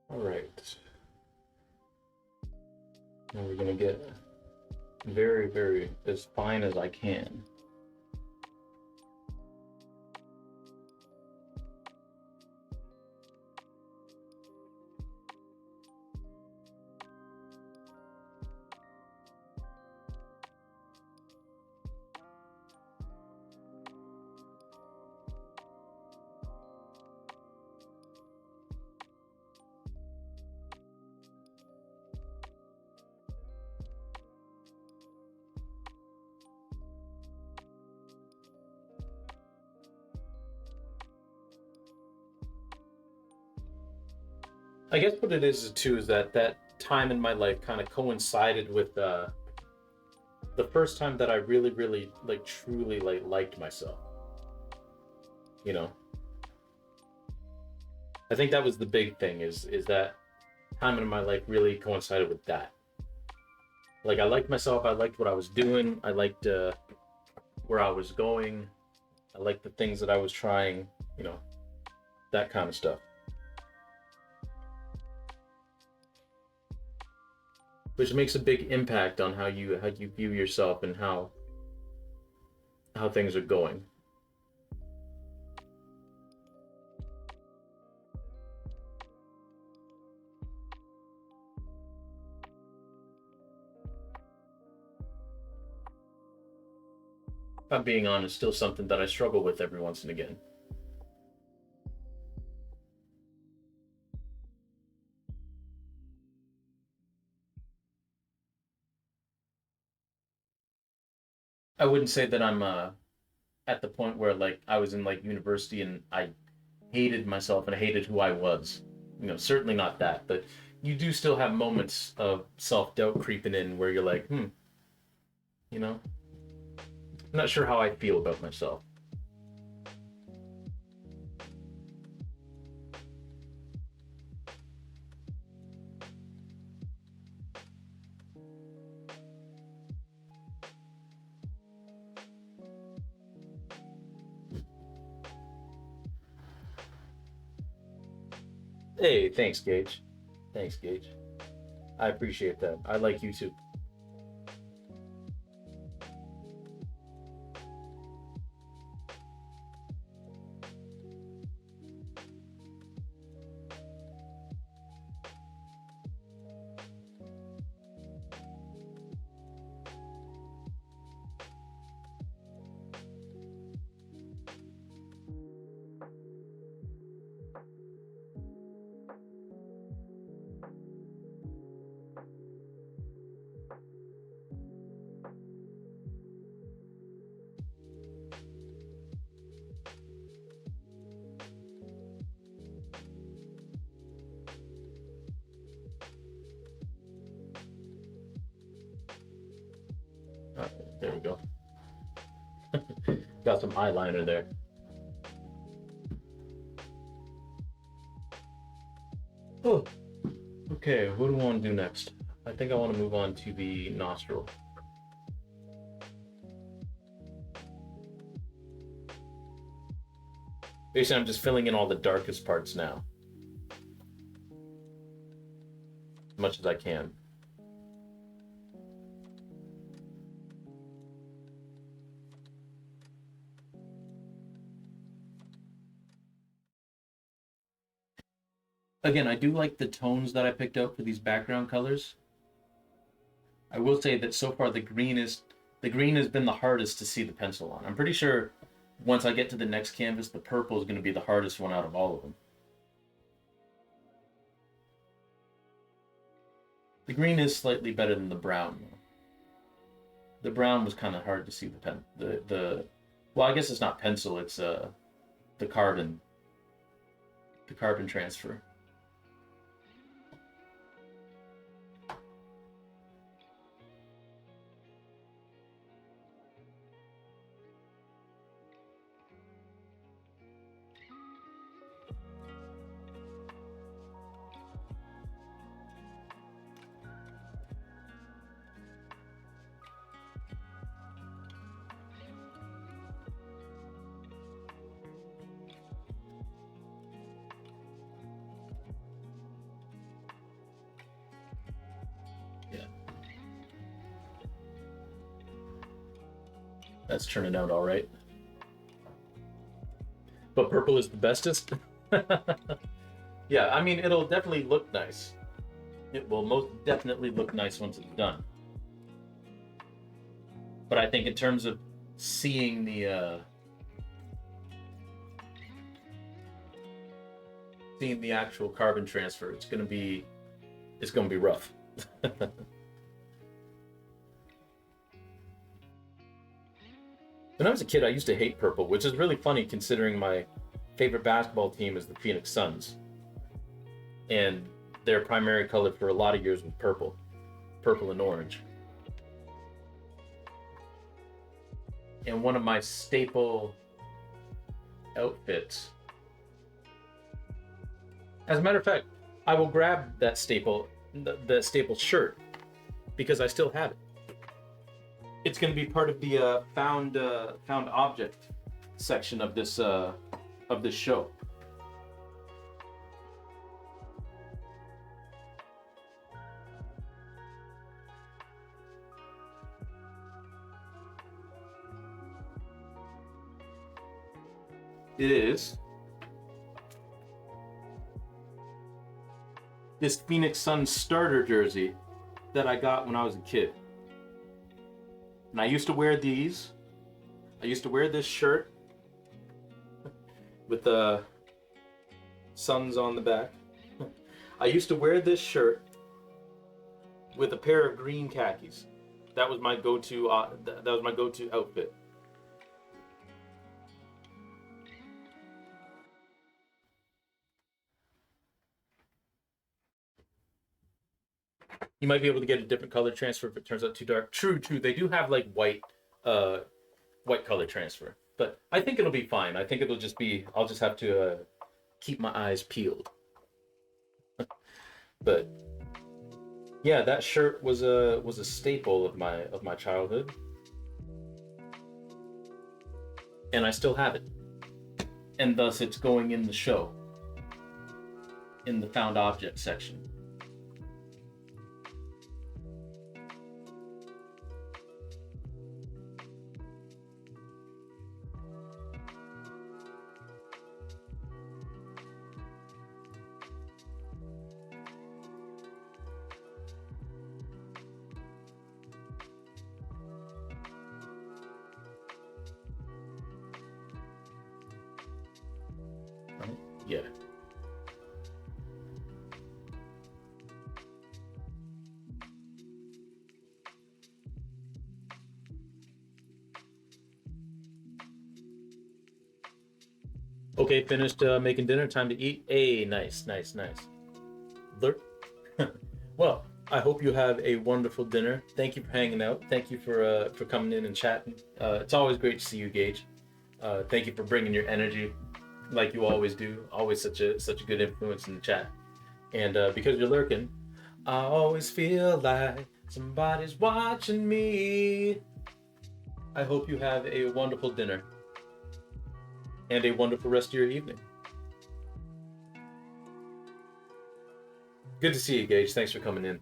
All right. Now we're gonna get very, very as fine as I can. I guess what it is too is that that time in my life kind of coincided with the first time that I really, really like truly like liked myself. You know, I think that was the big thing is that time in my life really coincided with that. Like I liked myself. I liked what I was doing. I liked where I was going. I liked the things that I was trying. You know, that kind of stuff, which makes a big impact on how you view yourself and how things are going. If I'm being honest, still something that I struggle with every once and again. I wouldn't say that I'm at the point where like I was in like university and I hated myself and I hated who I was. You know, certainly not that, but you do still have moments of self doubt creeping in where you're like, you know, I'm not sure how I feel about myself. Hey, thanks, Gage. Thanks, Gage. I appreciate that. I like you too. All right, there we go. Got some eyeliner there. Oh, okay. What do I want to do next? I think I want to move on to the nostril. Basically, I'm just filling in all the darkest parts now, as much as I can. Again, I do like the tones that I picked out for these background colors. I will say that so far the green has been the hardest to see the pencil on. I'm pretty sure once I get to the next canvas, the purple is going to be the hardest one out of all of them. The green is slightly better than the brown though. The brown was kind of hard to see the well, I guess it's not pencil, it's the carbon the carbon transfer. That's turning out all right. But purple is the bestest. Yeah, I mean, it'll definitely look nice. It will most definitely look nice once it's done. But I think in terms of seeing the actual carbon transfer, it's gonna be rough. When I was a kid, I used to hate purple, which is really funny considering my favorite basketball team is the Phoenix Suns, and their primary color for a lot of years was purple and orange. And one of my staple outfits, as a matter of fact, I will grab that staple shirt because I still have it. It's going to be part of the found object section of this show. It is this Phoenix Suns starter jersey that I got when I was a kid. And I used to wear these. I used to wear this shirt with the Suns on the back. I used to wear this shirt with a pair of green khakis. That was my go-to. That was my go-to outfit. You might be able to get a different color transfer if it turns out too dark. True, true. They do have like uh, white color transfer, but I think it'll be fine. I think it'll just be. I'll just have to keep my eyes peeled. But yeah, that shirt was a staple of my childhood, and I still have it. And thus, it's going in the show in the found object section. Right? Yeah. Okay, finished making dinner. Time to eat. Hey, nice, nice, nice. Lurk. Well, I hope you have a wonderful dinner. Thank you for hanging out. Thank you for coming in and chatting. It's always great to see you, Gage. Thank you for bringing your energy, like you always do. Always such a good influence in the chat. And because you're lurking, I always feel like somebody's watching me. I hope you have a wonderful dinner and a wonderful rest of your evening. Good to see you, Gage. Thanks for coming in.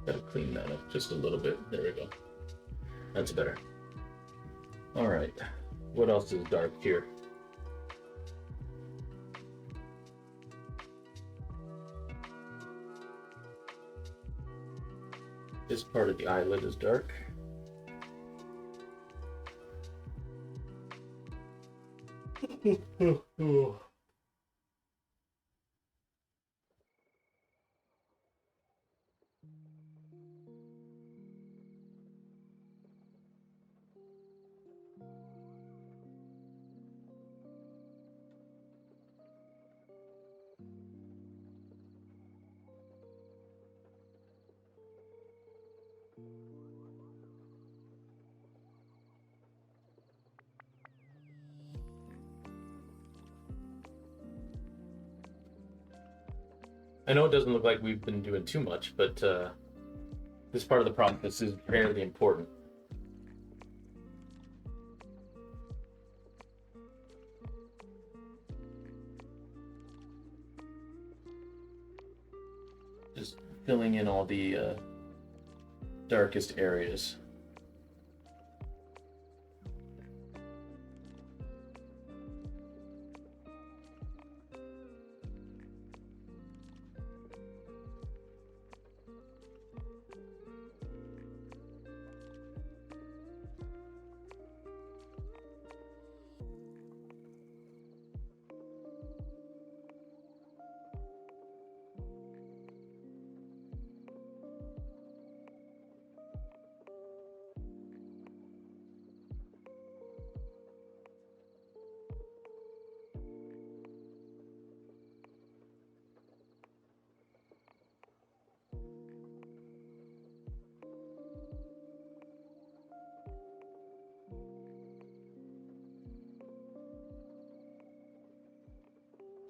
Gotta clean that up just a little bit. There we go. That's better. All right. What else is dark here? This part of the eyelid is dark. I know it doesn't look like we've been doing too much, but this part of the process is fairly important. Just filling in all the darkest areas.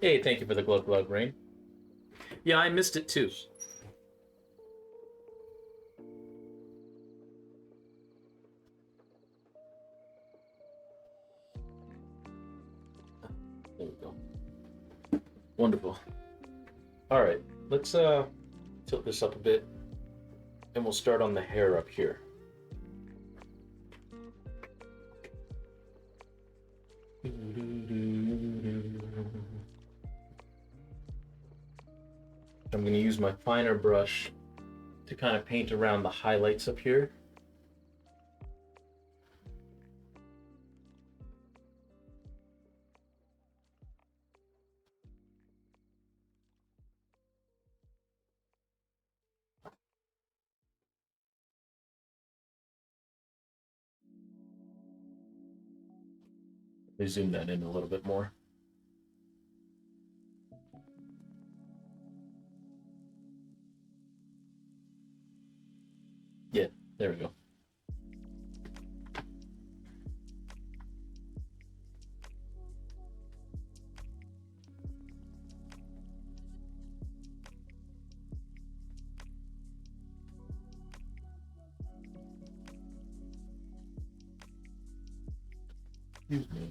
Hey, thank you for the glove glove rain. Yeah, I missed it too. There we go. Wonderful. All right, let's tilt this up a bit, and we'll start on the hair up here. I'm going to use my finer brush to kind of paint around the highlights up here. Let me zoom that in a little bit more. Yeah, there we go. Excuse me.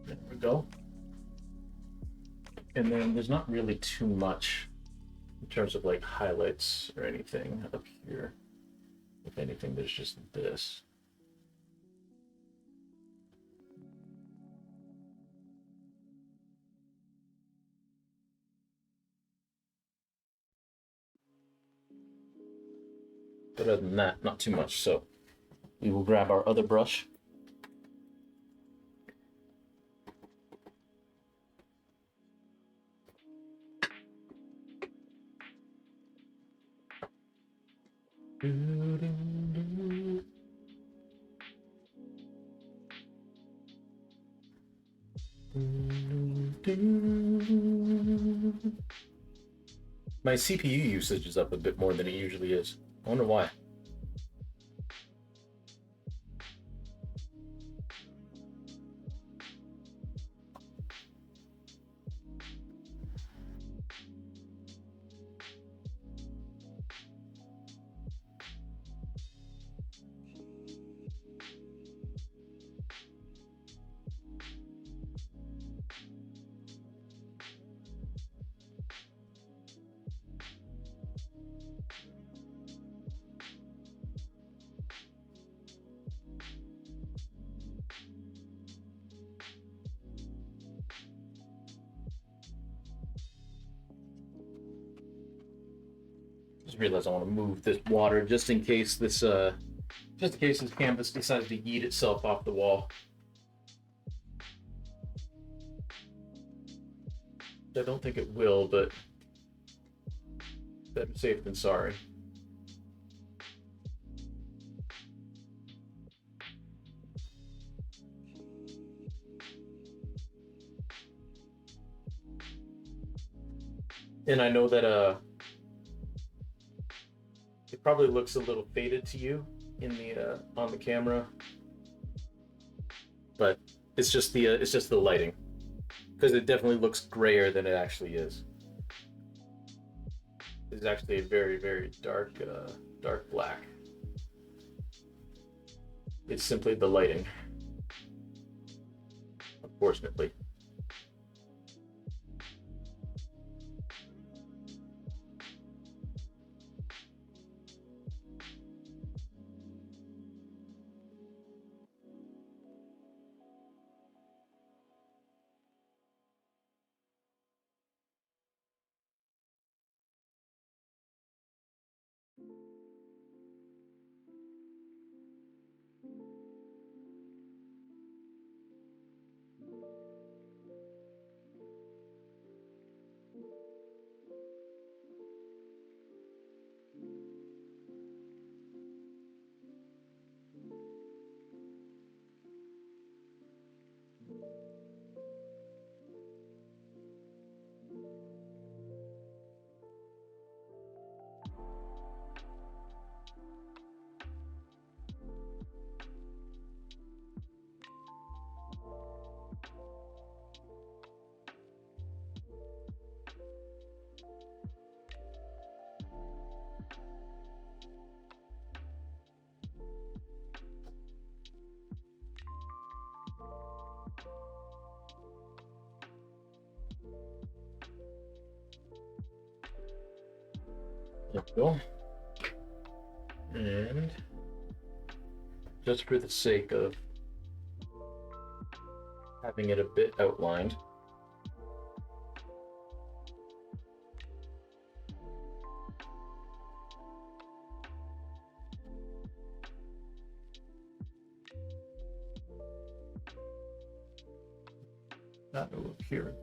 There we go. And then there's not really too much in terms of like highlights or anything up here. If anything, there's just this. But other than that, not too much. So we will grab our other brush. My CPU usage is up a bit more than it usually is. I wonder why. just realized I want to move this water just in case this canvas decides to eat itself off the wall. I don't think it will, but better safe than sorry. And I know that it probably looks a little faded to you in the on the camera, but it's just the lighting, because it definitely looks grayer than it actually is. It's actually a very, very dark black. It's simply the lighting, unfortunately. There we go. And just for the sake of having it a bit outlined, that will appear.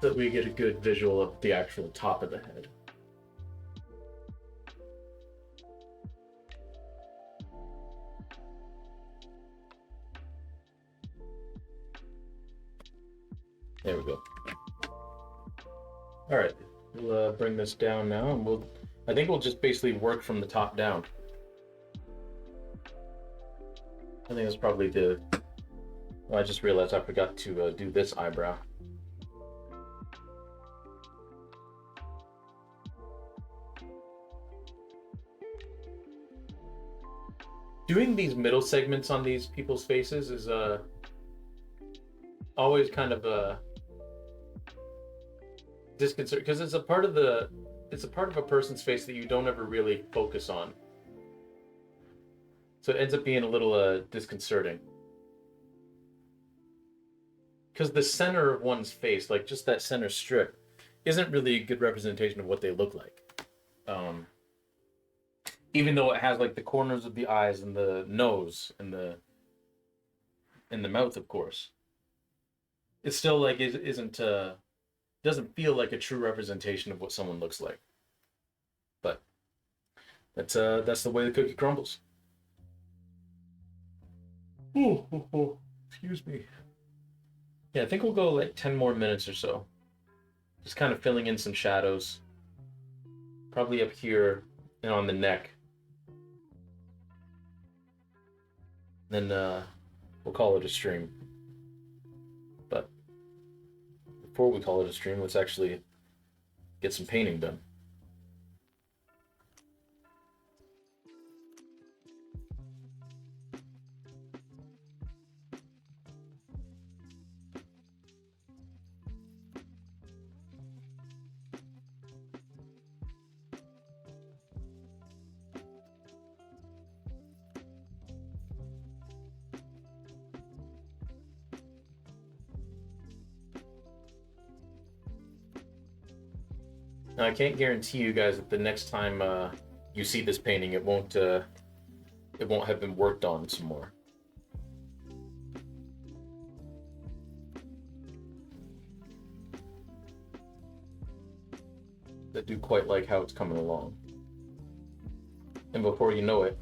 So that we get a good visual of the actual top of the head. There we go. All right, we'll bring this down now, and I think we'll just basically work from the top down. I think that's probably well, I just realized I forgot to do this eyebrow. Doing these middle segments on these people's faces is always kind of disconcerting, because it's a part of a person's face that you don't ever really focus on. So it ends up being a little disconcerting. Because the center of one's face, like just that center strip, isn't really a good representation of what they look like. Even though it has like the corners of the eyes and the nose and the mouth, of course, it's still like it isn't doesn't feel like a true representation of what someone looks like. But that's the way the cookie crumbles. Oh, excuse me. Yeah, I think we'll go like 10 more minutes or so. Just kind of filling in some shadows. Probably up here and on the neck. Then we'll call it a stream. But before we call it a stream, let's actually get some painting done. Now, I can't guarantee you guys that the next time you see this painting, it won't have been worked on some more. I do quite like how it's coming along. And before you know it,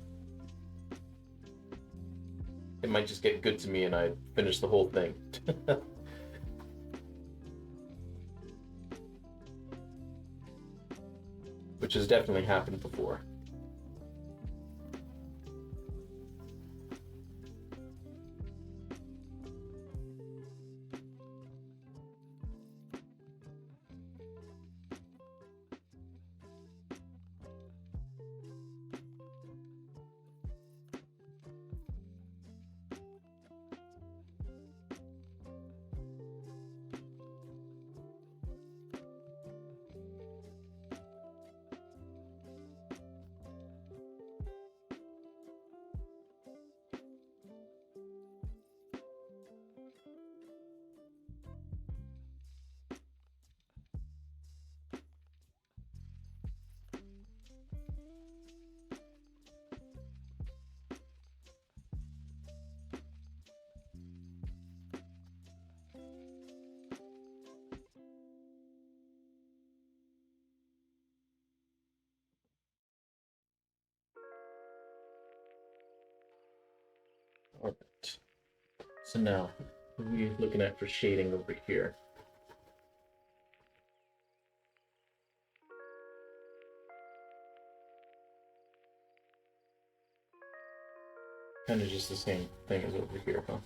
it might just get good to me and I finish the whole thing. Which has definitely happened before. All right. So now, what are we looking at for shading over here? Kind of just the same thing as over here, huh?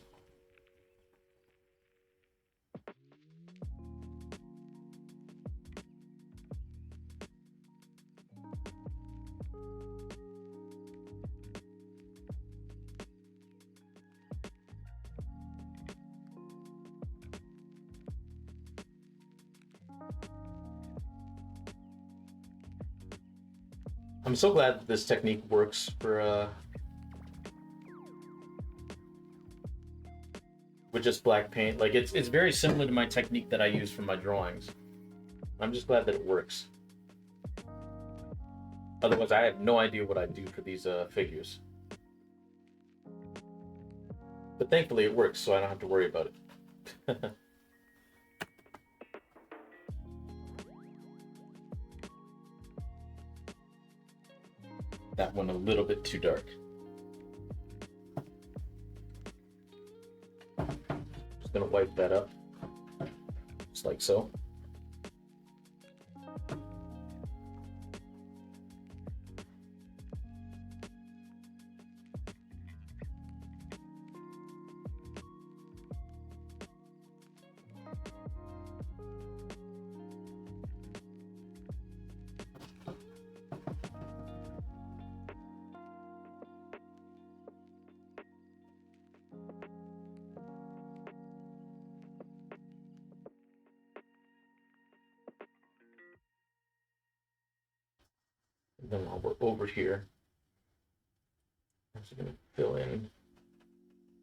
I'm so glad that this technique works for with just black paint. Like it's very similar to my technique that I use for my drawings. I'm just glad that it works. Otherwise, I have no idea what I'd do for these figures. But thankfully, it works, so I don't have to worry about it. That one a little bit too dark. Just gonna wipe that up, just like so. And then while we're over here, I'm just gonna fill in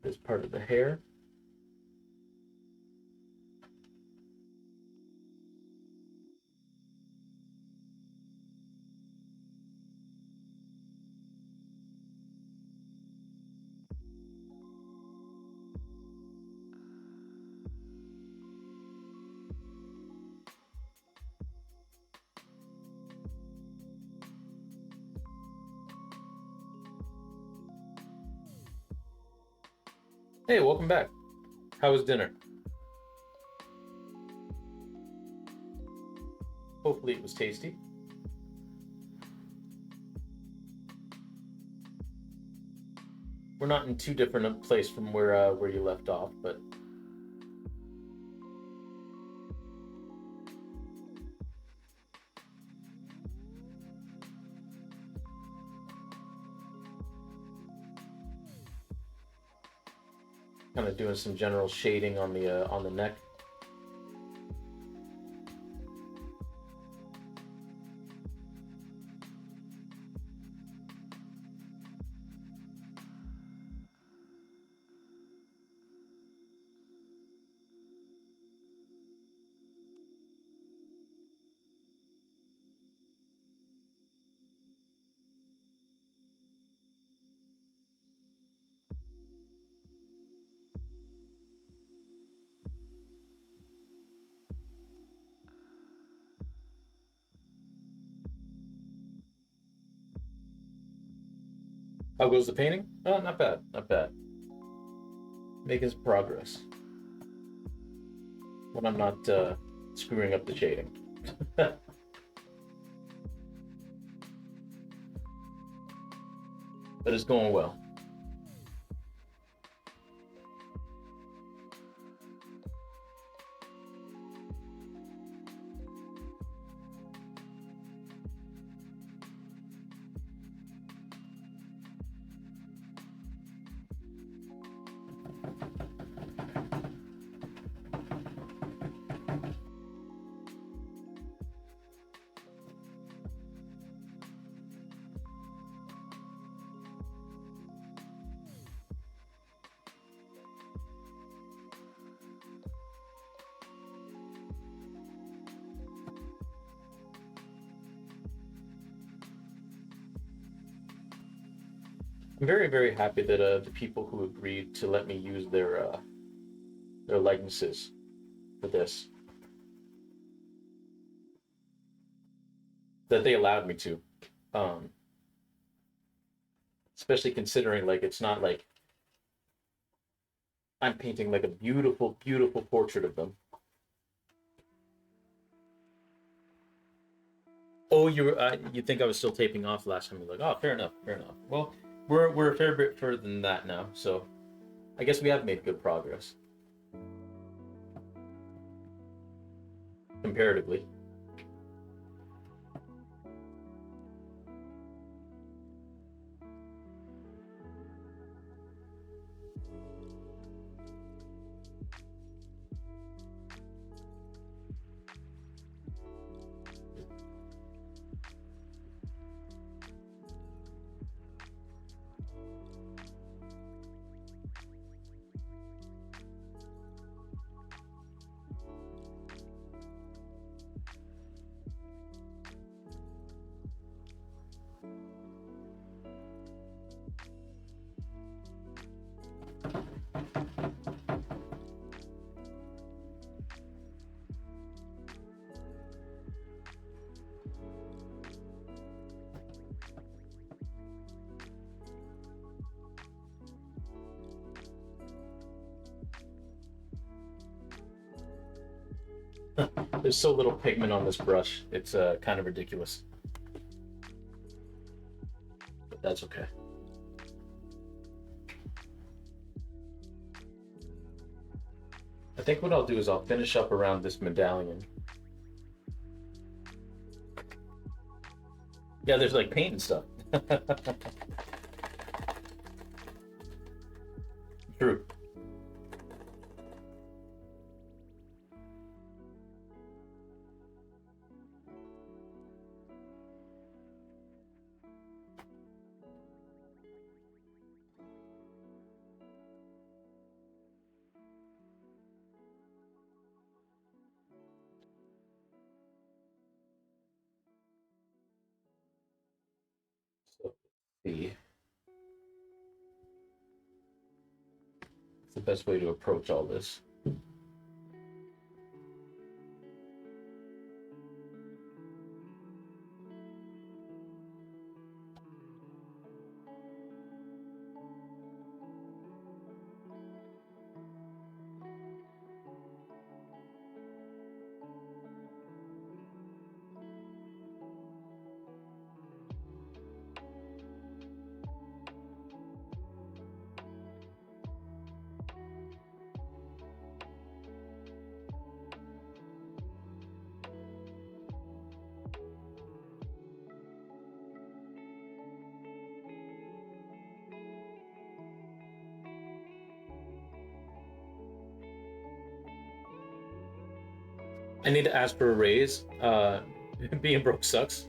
this part of the hair. Hey, welcome back. How was dinner? Hopefully it was tasty. We're not in too different a place from where you left off, but kind of doing some general shading on the neck. How goes the painting? Not bad, not bad. Making some progress when I'm not screwing up the shading. But it's going well. I'm very, very happy that the people who agreed to let me use their likenesses for this, that they allowed me to. Um, Especially considering like it's not like I'm painting like a beautiful, beautiful portrait of them. Oh, you think I was still taping off last time? You're like, oh, fair enough, fair enough. Well, we're a fair bit further than that now, so I guess we have made good progress comparatively. There's so little pigment on this brush. It's kind of ridiculous, but that's okay. I think what I'll do is I'll finish up around this medallion. Yeah, there's like paint and stuff. True. So, see, it's the best way to approach all this. I need to ask for a raise. Being broke sucks.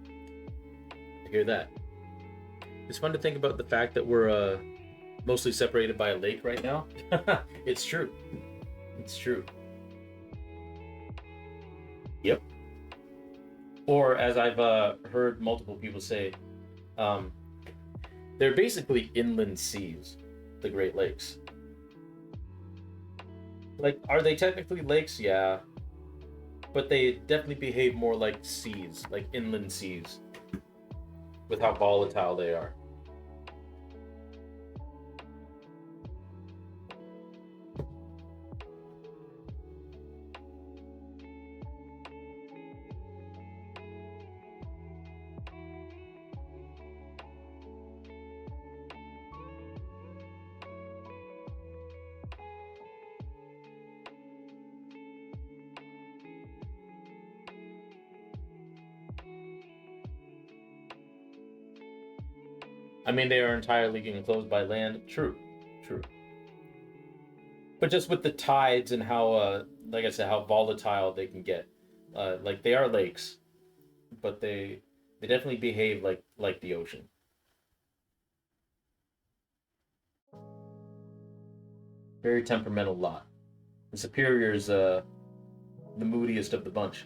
I hear that. It's fun to think about the fact that we're mostly separated by a lake right now. It's true. It's true. Yep. Or as I've heard multiple people say, um, they're basically inland seas, the Great Lakes. Like, are they technically lakes? Yeah, but they definitely behave more like seas, like inland seas, with how volatile they are. I mean, they are entirely enclosed by land. True, true. But just with the tides and how, like I said, how volatile they can get. Like they are lakes, but they definitely behave like the ocean. Very temperamental lot. The superior is the moodiest of the bunch.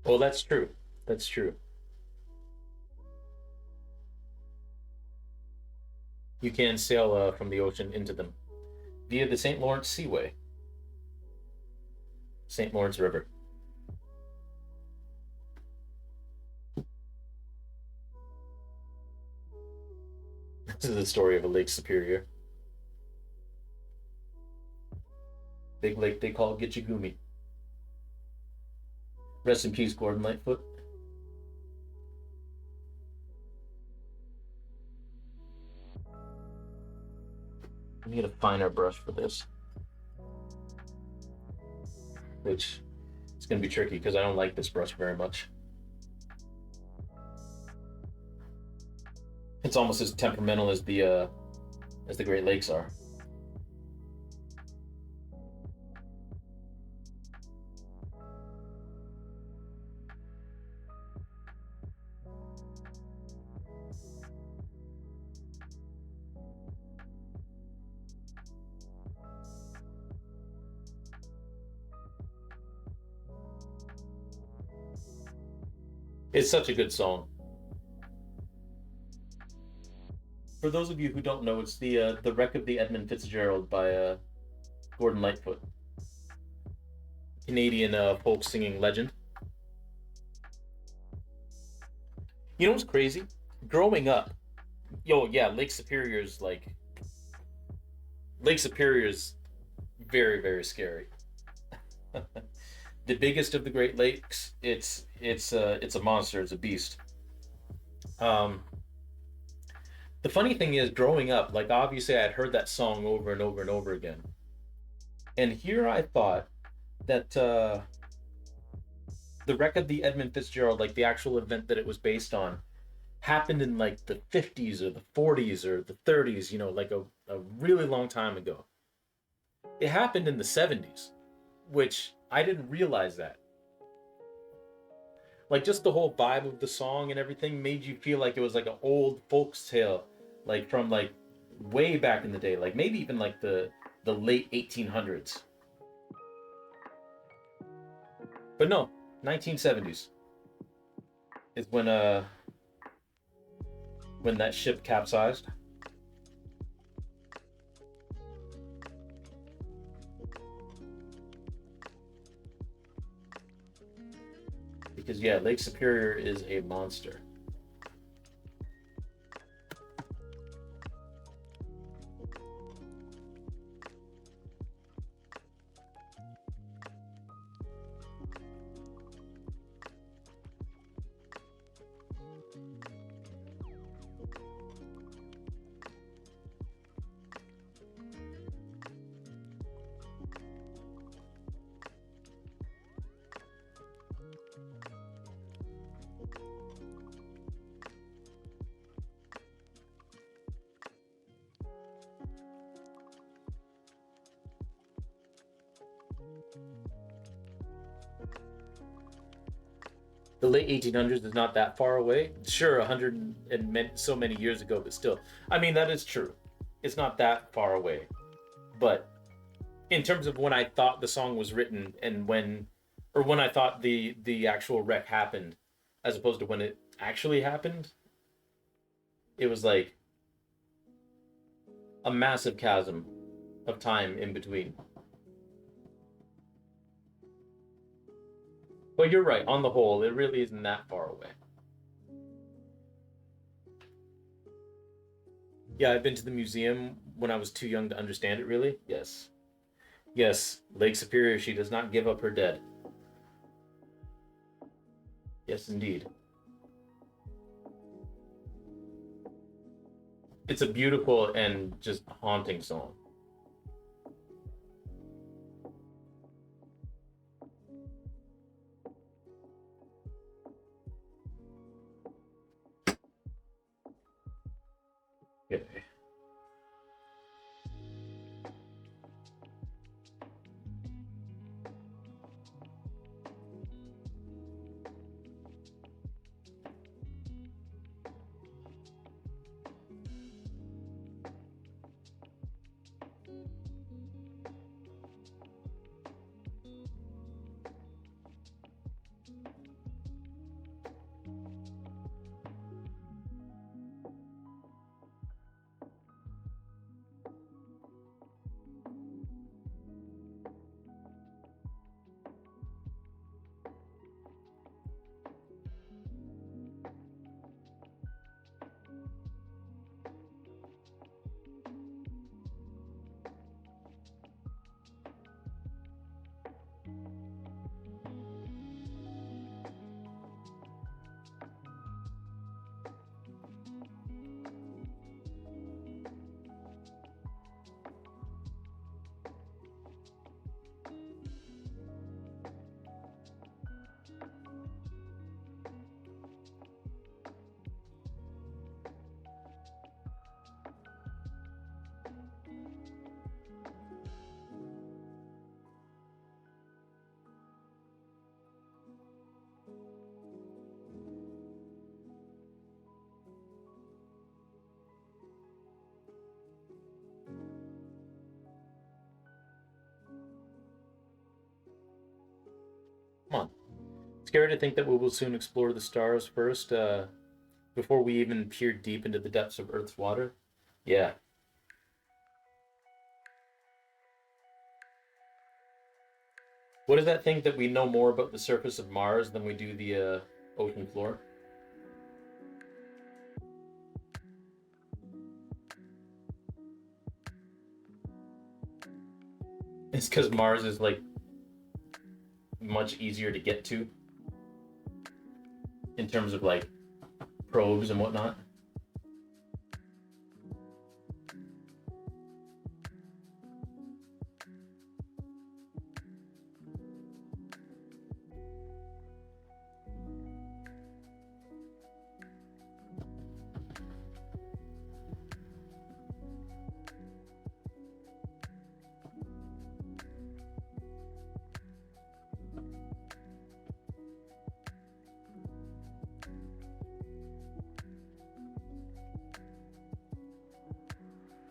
Well, that's true. That's true. You can sail from the ocean into them via the St. Lawrence Seaway, St. Lawrence River. This is the story of a Lake Superior, big lake they call Gitchagumi. Rest in peace, Gordon Lightfoot. I need a finer brush for this, which is going to be tricky because I don't like this brush very much. It's almost as temperamental as the Great Lakes are. It's such a good song. For those of you who don't know, it's the Wreck of the Edmund Fitzgerald by Gordon Lightfoot, Canadian folk singing legend. You know what's crazy? Growing up, yo, yeah, Lake Superior's very very scary. The biggest of the Great Lakes. It's a monster. It's a beast. Um, the funny thing is, growing up, like obviously I had heard that song over and over and over again, and here I thought that the wreck of the Edmund Fitzgerald, like the actual event that it was based on, happened in like the 50s or the 40s or the 30s. You know, like a really long time ago. It happened in the 70s, which I didn't realize that. Like just the whole vibe of the song and everything made you feel like it was like an old folks tale, like from like way back in the day, like maybe even like the late 1800s. But no, 1970s is when that ship capsized. Because yeah, Lake Superior is a monster. The late 1800s is not that far away. Sure, 100 and so many years ago, but still. I mean, that is true. It's not that far away. But in terms of when I thought the song was written and when I thought the actual wreck happened, as opposed to when it actually happened, it was like a massive chasm of time in between. But you're right. On the whole, it really isn't that far away. Yeah, I've been to the museum when I was too young to understand it, really. Yes. Yes, Lake Superior, she does not give up her dead. Yes, indeed. It's a beautiful and just haunting song. Okay. Come on. Scary to think that we will soon explore the stars first, before we even peer deep into the depths of Earth's water. Yeah. What does that think that we know more about the surface of Mars than we do the ocean floor? It's because Mars is like much easier to get to in terms of like probes and whatnot.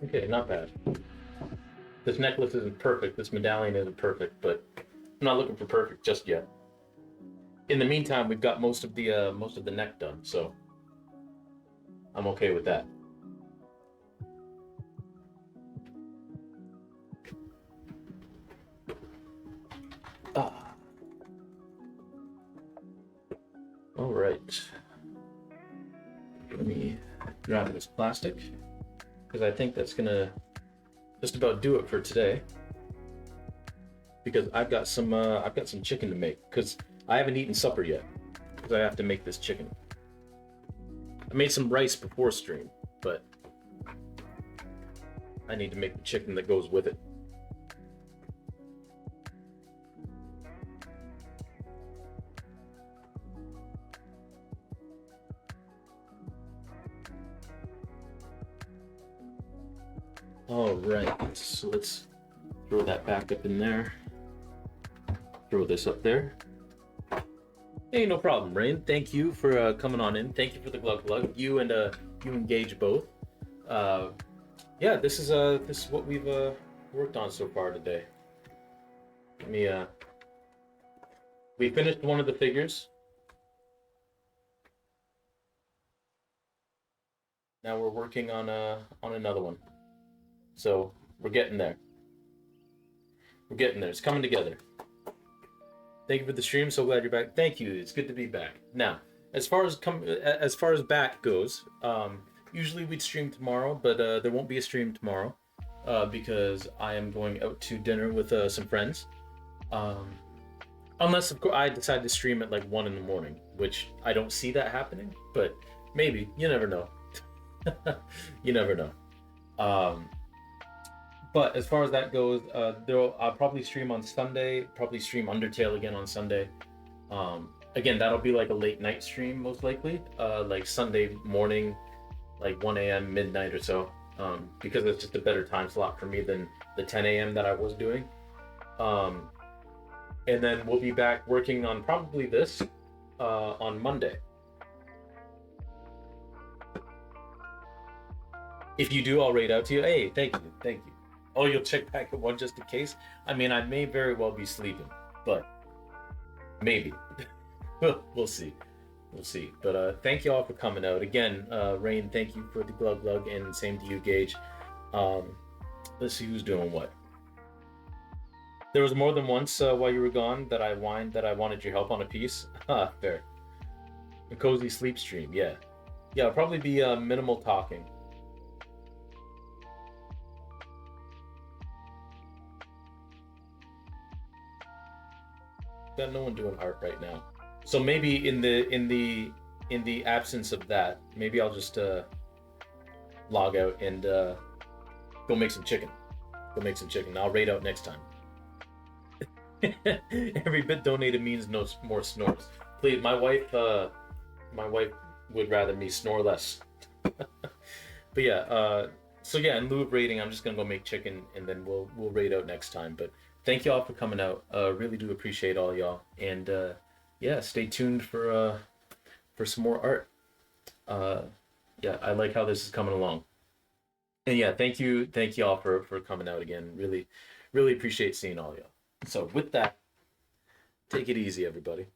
Okay, not bad. This necklace isn't perfect. This medallion isn't perfect, but I'm not looking for perfect just yet. In the meantime, we've got most of the neck done, so I'm okay with that. Ah, all right. Let me grab this plastic because I think that's gonna just about do it for today. Because I've got some chicken to make because I haven't eaten supper yet because I have to make this chicken. I made some rice before stream, but I need to make the chicken that goes with it. All right, so let's throw that back up in there. Throw this up there. Hey, no problem, Rain. Thank you for coming on in. Thank you for the glug glug. You engage both. Uh, yeah, this is what we've worked on so far today. Let me we finished one of the figures. Now we're working on another one. So we're getting there. We're getting there. It's coming together. Thank you for the stream. So glad you're back. Thank you. It's good to be back. Now, as far as back goes, usually we'd stream tomorrow, but there won't be a stream tomorrow because I am going out to dinner with some friends. Um, unless of course I decide to stream at like 1 in the morning, which I don't see that happening, but maybe you never know. You never know. Um, but as far as that goes, I'll probably stream on Sunday. Probably stream Undertale again on Sunday. Again, that'll be like a late night stream, most likely, like Sunday morning, like 1 a.m., midnight or so, because it's just a better time slot for me than the 10 a.m. that I was doing. Um, and then we'll be back working on probably this on Monday. If you do, I'll raid out to you. Hey, thank you. Oh, you'll check back at one just in case. I mean, I may very well be sleeping, but maybe. We'll see. We'll see. But thank you all for coming out again. Rain, thank you for the glug glug, and same to you, Gage. Um, let's see who's doing what. There was more than once while you were gone that I whined that I wanted your help on a piece. Fair. A cozy sleep stream. Yeah, yeah. It'll probably be minimal talking. Got no one doing art right now. So maybe in the absence of that, maybe I'll just log out and go make some chicken. Go make some chicken. I'll raid out next time. Every bit donated means no more snores. Please, my wife would rather me snore less. But yeah, so yeah, in lieu of raiding, I'm just gonna go make chicken and then we'll raid out next time. But thank y'all for coming out. Really do appreciate all y'all. And yeah, stay tuned for some more art. Uh, yeah, I like how this is coming along. And yeah, thank y'all for coming out again. Really, really appreciate seeing all y'all. So with that, take it easy, everybody.